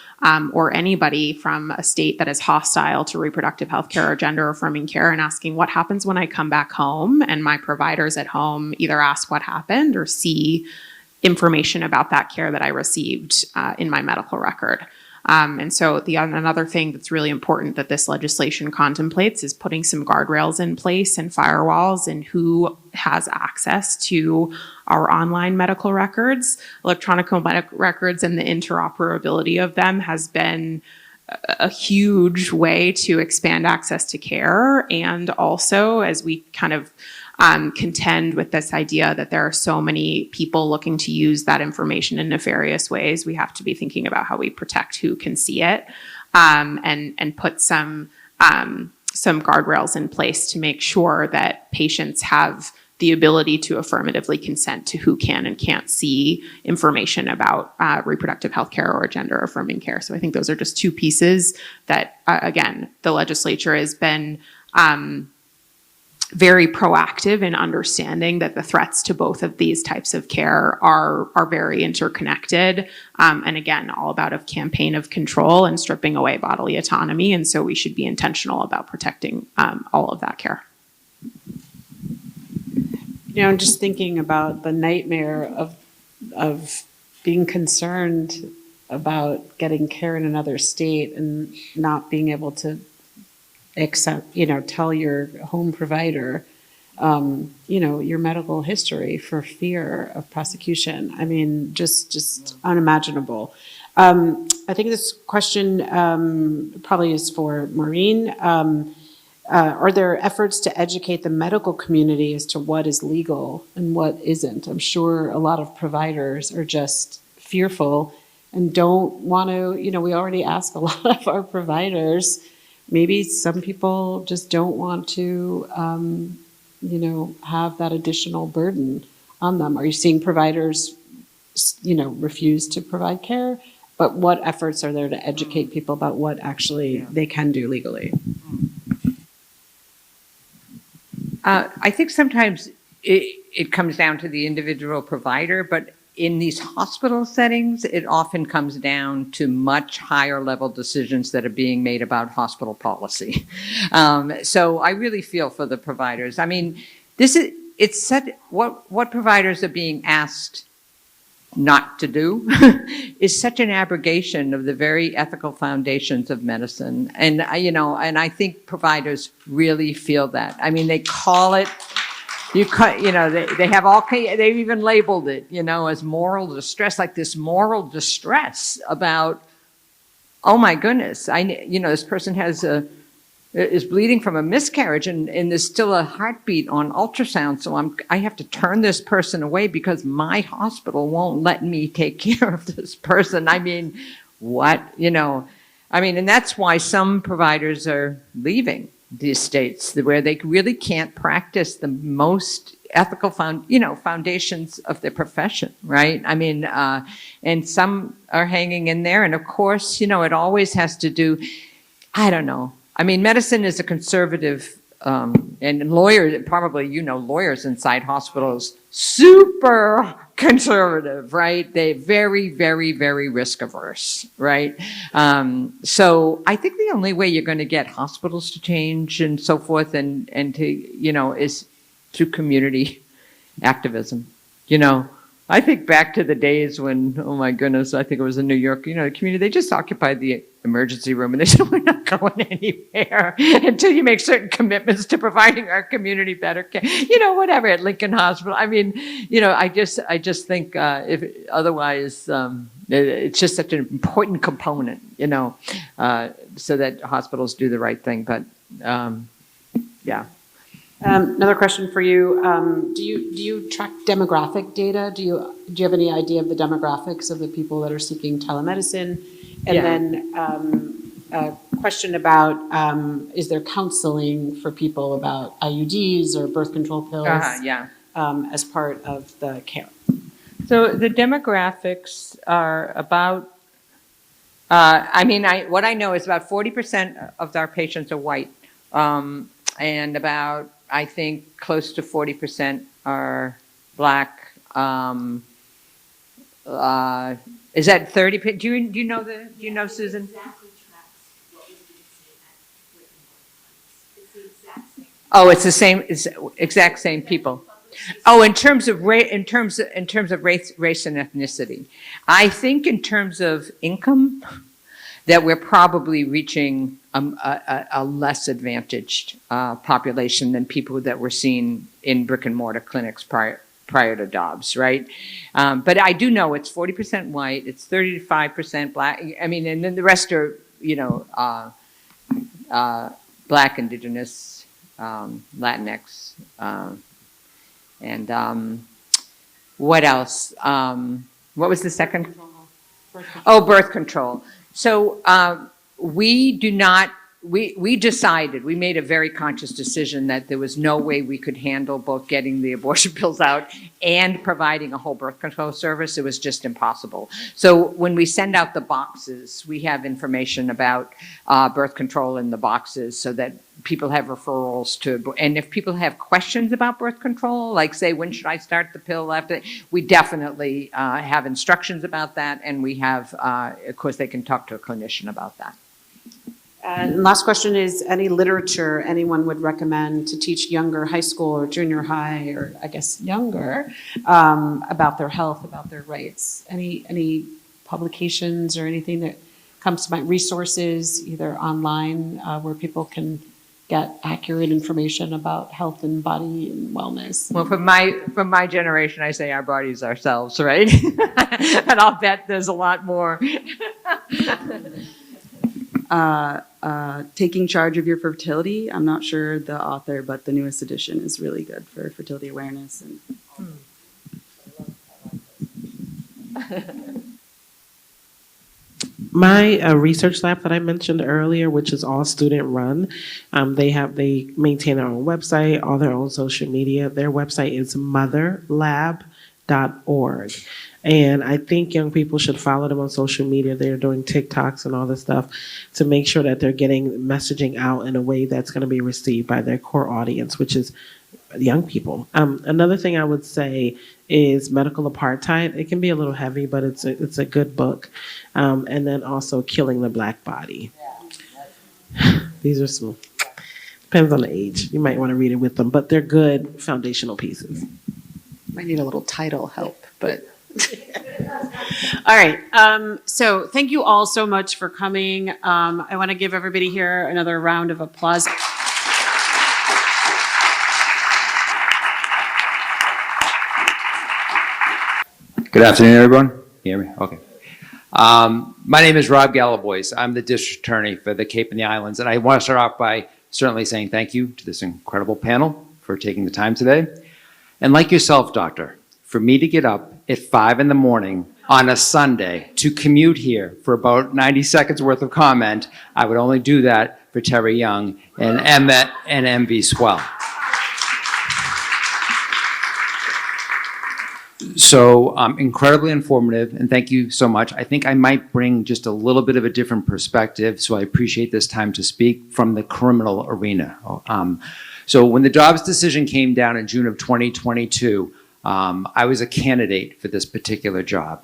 or anybody from a state that is hostile to reproductive health care or gender affirming care, and asking what happens when I come back home and my providers at home either ask what happened or see information about that care that I received in my medical record. And so another thing that's really important that this legislation contemplates is putting some guardrails in place and firewalls and who has access to our online medical records. Electronic medical records and the interoperability of them has been a huge way to expand access to care. And also, as we kind of contend with this idea that there are so many people looking to use that information in nefarious ways, we have to be thinking about how we protect who can see it, and put some guardrails in place to make sure that patients have the ability to affirmatively consent to who can and can't see information about reproductive health care or gender affirming care. So I think those are just two pieces that, again, the legislature has been very proactive in understanding that the threats to both of these types of care are very interconnected. And again, all about a campaign of control and stripping away bodily autonomy. And so we should be intentional about protecting all of that care. Just thinking about the nightmare of being concerned about getting care in another state and not being able to tell your home provider, your medical history for fear of prosecution. I mean, just unimaginable. I think this question probably is for Maureen. Are there efforts to educate the medical community as to what is legal and what isn't? I'm sure a lot of providers are just fearful and don't want to, we already ask a lot of our providers. Maybe some people just don't want to, have that additional burden on them. Are you seeing providers, refuse to provide care? But what efforts are there to educate people about what actually they can do legally? I think sometimes it comes down to the individual provider, but in these hospital settings, it often comes down to much higher level decisions that are being made about hospital policy. So I really feel for the providers. I mean, it's said what providers are being asked not to do is such an abrogation of the very ethical foundations of medicine. And, and I think providers really feel that. I mean, they call it, they have they've even labeled it, as moral distress, like this moral distress about, oh my goodness, this person is bleeding from a miscarriage and there's still a heartbeat on ultrasound. So I have to turn this person away because my hospital won't let me take care of this person. I mean, what, and that's why some providers are leaving these states where they really can't practice the most ethical foundations of their profession, right? I mean, and some are hanging in there. And of course, it always has to do, I don't know. I mean, medicine is a conservative and lawyers, probably lawyers inside hospitals, super conservative, right? They're very, very, very risk averse, right? So I think the only way you're going to get hospitals to change and so forth and to, is through community activism. I think back to the days when, oh my goodness, I think it was in New York, the community, they just occupied the emergency room and they said, we're not going anywhere until you make certain commitments to providing our community better care. Whatever, at Lincoln Hospital. I mean, I just think if otherwise, it's just such an important component, so that hospitals do the right thing. But yeah. Another question for you. Do you track demographic data? Do you have any idea of the demographics of the people that are seeking telemedicine? And Yeah. then a question about, is there counseling for people about IUDs or birth control pills Yeah. as part of the care? So the demographics are about, what I know is about 40% of our patients are white, and about, I think, close to 40% are Black. Is that 30? Do you know, Susan? Exactly tracks what was being seen at Britain. It's the exact same. Oh, it's the same. It's exact same people. Oh, in terms of race and ethnicity, I think in terms of income, that we're probably reaching a less advantaged population than people that were seen in brick and mortar clinics prior to Dobbs, right? But I do know it's 40% white, it's 35% Black. I mean, and then the rest are, Black, Indigenous, Latinx, and what else? What was the second? Birth control. So we decided, we made a very conscious decision that there was no way we could handle both getting the abortion pills out and providing a whole birth control service. It was just impossible. So when we send out the boxes, we have information about birth control in the boxes so that people have referrals to, and if people have questions about birth control, like say, when should I start the pill after, we definitely have instructions about that, and we have, of course, they can talk to a clinician about that. And last question is, any literature anyone would recommend to teach younger high school or junior high, or I guess younger, about their health, about their rights? Any publications or anything that comes to mind, resources, either online where people can get accurate information about health and body and wellness? Well, from my generation, I say our bodies ourselves, right? And I'll bet there's a lot more. Taking Charge of Your Fertility. I'm not sure the author, but the newest edition is really good for fertility awareness. And My research lab that I mentioned earlier, which is all student run, they maintain their own website, all their own social media. Their website is motherlab.org. And I think young people should follow them on social media. They're doing TikToks and all this stuff to make sure that they're getting messaging out in a way that's going to be received by their core audience, which is young people. Another thing I would say is Medical Apartheid. It can be a little heavy, but it's a good book. And then also Killing the Black Body. These are some, depends on the age. You might want to read it with them, but they're good foundational pieces. Might need a little title help, but. All right. So thank you all so much for coming. I want to give everybody here another round of applause. Good afternoon, everyone. Can you hear me? Okay. My name is Rob Gallibois. I'm the district attorney for the Cape and the Islands, and I want to start off by certainly saying thank you to this incredible panel for taking the time today. And like yourself, Doctor, for me to get up at 5 in the morning on a Sunday to commute here for about 90 seconds worth of comment, I would only do that for Terry Young and Emmett and MV Swell. So incredibly informative, and thank you so much. I think I might bring just a little bit of a different perspective, so I appreciate this time to speak from the criminal arena. So when the Dobbs decision came down in June of 2022, I was a candidate for this particular job.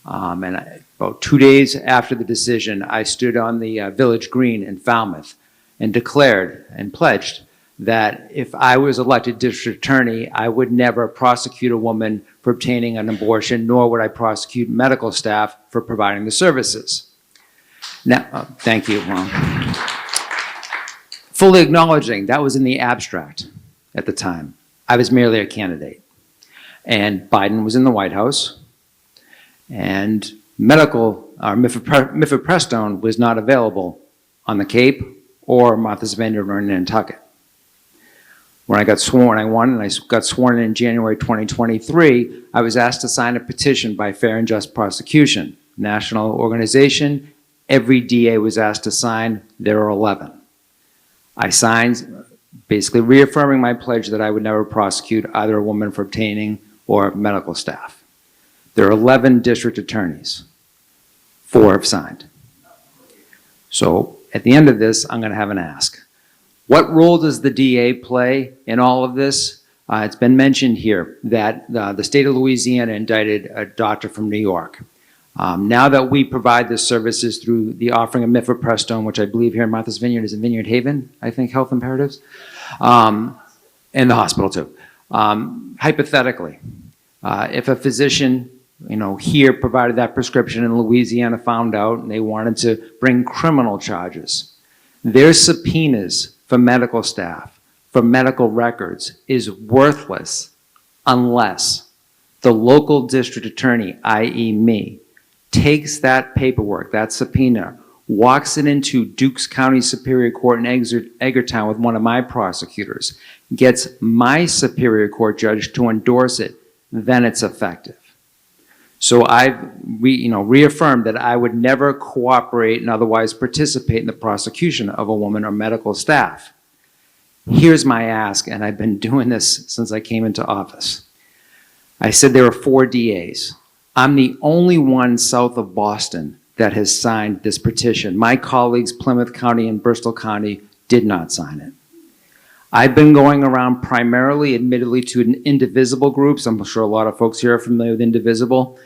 About 2 days after the decision, I stood on the Village Green in Falmouth and declared and pledged that if I was elected district attorney, I would never prosecute a woman for obtaining an abortion, nor would I prosecute medical staff for providing the services. Now, thank you. Fully acknowledging that was in the abstract at the time. I was merely a candidate. And Biden was in the White House, and mifepristone was not available on the Cape or Martha's Vineyard or Nantucket. When I got sworn, I won, and I got sworn in January 2023, I was asked to sign a petition by Fair and Just Prosecution, national organization. Every DA was asked to sign. There are 11. I signed, basically reaffirming my pledge that I would never prosecute either a woman for obtaining or medical staff. There are 11 district attorneys. 4 have signed. So at the end of this, I'm going to have an ask. What role does the DA play in all of this? It's been mentioned here that the state of Louisiana indicted a doctor from New York. Now that we provide the services through the offering of mifepristone, which I believe here in Martha's Vineyard is in Vineyard Haven, I think, Health Imperatives, and the hospital too. Hypothetically, if a physician, here provided that prescription and Louisiana found out and they wanted to bring criminal charges, their subpoenas for medical staff, for medical records, is worthless unless the local district attorney, i.e. me, takes that paperwork, that subpoena, walks it into Dukes County Superior Court in Edgartown with one of my prosecutors, gets my Superior Court judge to endorse it, then it's effective. So I've reaffirmed that I would never cooperate and otherwise participate in the prosecution of a woman or medical staff. Here's my ask, and I've been doing this since I came into office. I said there are 4 DAs. I'm the only one south of Boston that has signed this petition. My colleagues, Plymouth County and Bristol County, did not sign it. I've been going around primarily, admittedly, to indivisible groups. I'm sure a lot of folks here are familiar with indivisible.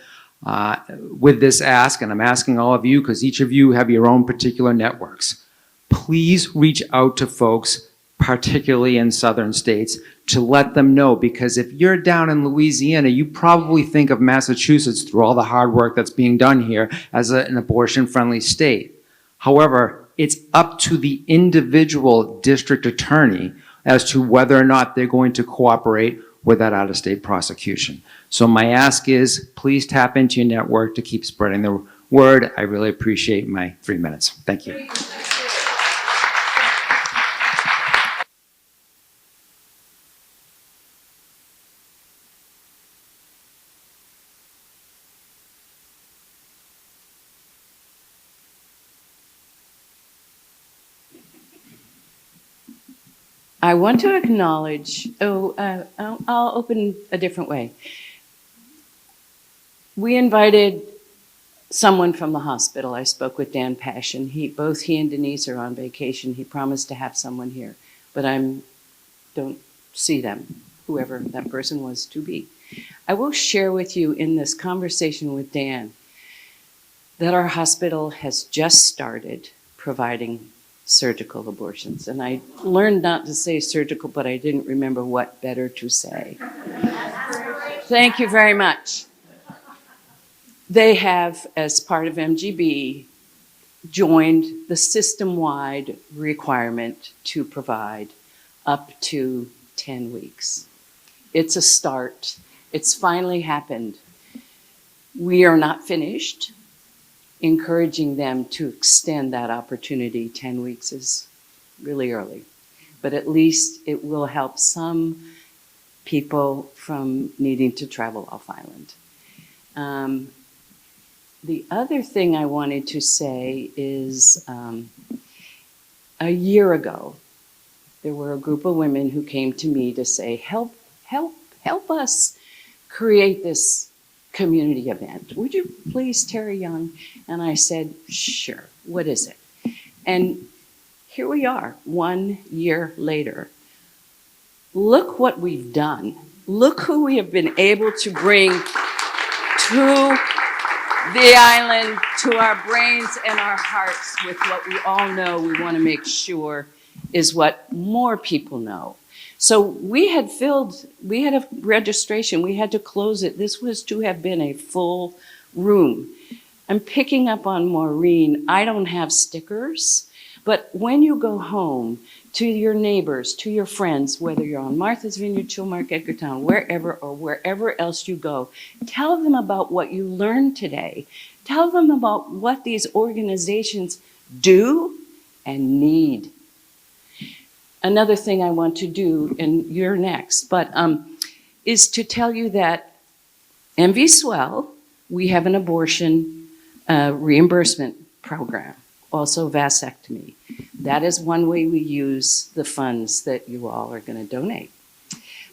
With this ask, and I'm asking all of you because each of you have your own particular networks. Please reach out to folks, particularly in southern states, to let them know, because if you're down in Louisiana, you probably think of Massachusetts, through all the hard work that's being done here, as an abortion-friendly state. However, it's up to the individual district attorney as to whether or not they're going to cooperate with that out-of-state prosecution. So my ask is, please tap into your network to keep spreading the word. I really appreciate my 3 minutes. Thank you. I want to acknowledge, I'll open a different way. We invited someone from the hospital. I spoke with Dan Passion. Both he and Denise are on vacation. He promised to have someone here, but I don't see them, whoever that person was to be. I will share with you in this conversation with Dan that our hospital has just started providing surgical abortions. And I learned not to say surgical, but I didn't remember what better to say. Thank you very much. They have, as part of MGB, joined the system-wide requirement to provide up to 10 weeks. It's a start. It's finally happened. We are not finished. Encouraging them to extend that opportunity. 10 weeks is really early, but at least it will help some people from needing to travel off island. The other thing I wanted to say is a year ago, there were a group of women who came to me to say, help us create this community event. Would you please, Terry Young? And I said, sure, what is it? And here we are, 1 year later. look what we've done. Look who we have been able to bring to the island, to our brains and our hearts with what we all know we want to make sure is what more people know. So we had a registration, we had to close it. This was to have been a full room. I'm picking up on Maureen. I don't have stickers, but when you go home to your neighbors, to your friends, whether you're on Martha's Vineyard, Chilmark, Edgartown, wherever else you go, tell them about what you learned today. Tell them about what these organizations do and need. Another thing I want to do, and you're next, but is to tell you that MV Swell, we have an abortion reimbursement program, also vasectomy. That is one way we use the funds that you all are going to donate.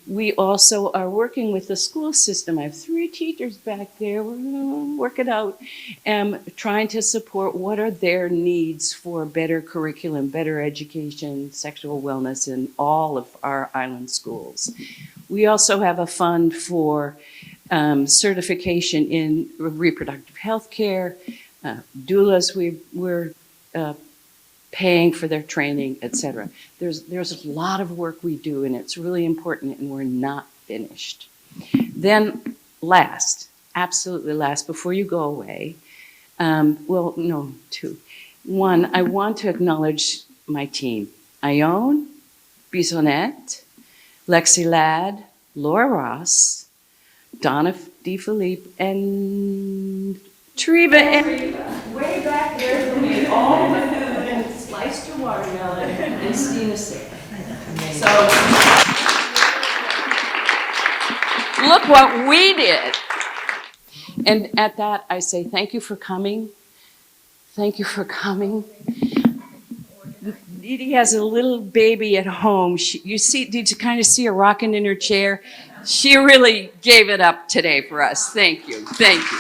We also are working with the school system. I have 3 teachers back there. We're going to work it out, trying to support what are their needs for better curriculum, better education, sexual wellness in all of our island schools. We also have a fund for certification in reproductive health care. Doulas, we're paying for their training, etc. There's a lot of work we do, and it's really important, and we're not finished. Then last, absolutely last, before you go away, well, no, 2. 1, I want to acknowledge my team. Ione, Bisonette, Lexi Ladd, Laura Ross, Donna DeFilippe, and Treva. And way back there who made all the food and sliced your watermelon, and Stina Sick. So look what we did. And at that, I say thank you for coming. Thank you for coming. Didi has a little baby at home. Did you kind of see her rocking in her chair? She really gave it up today for us. Thank you. Thank you.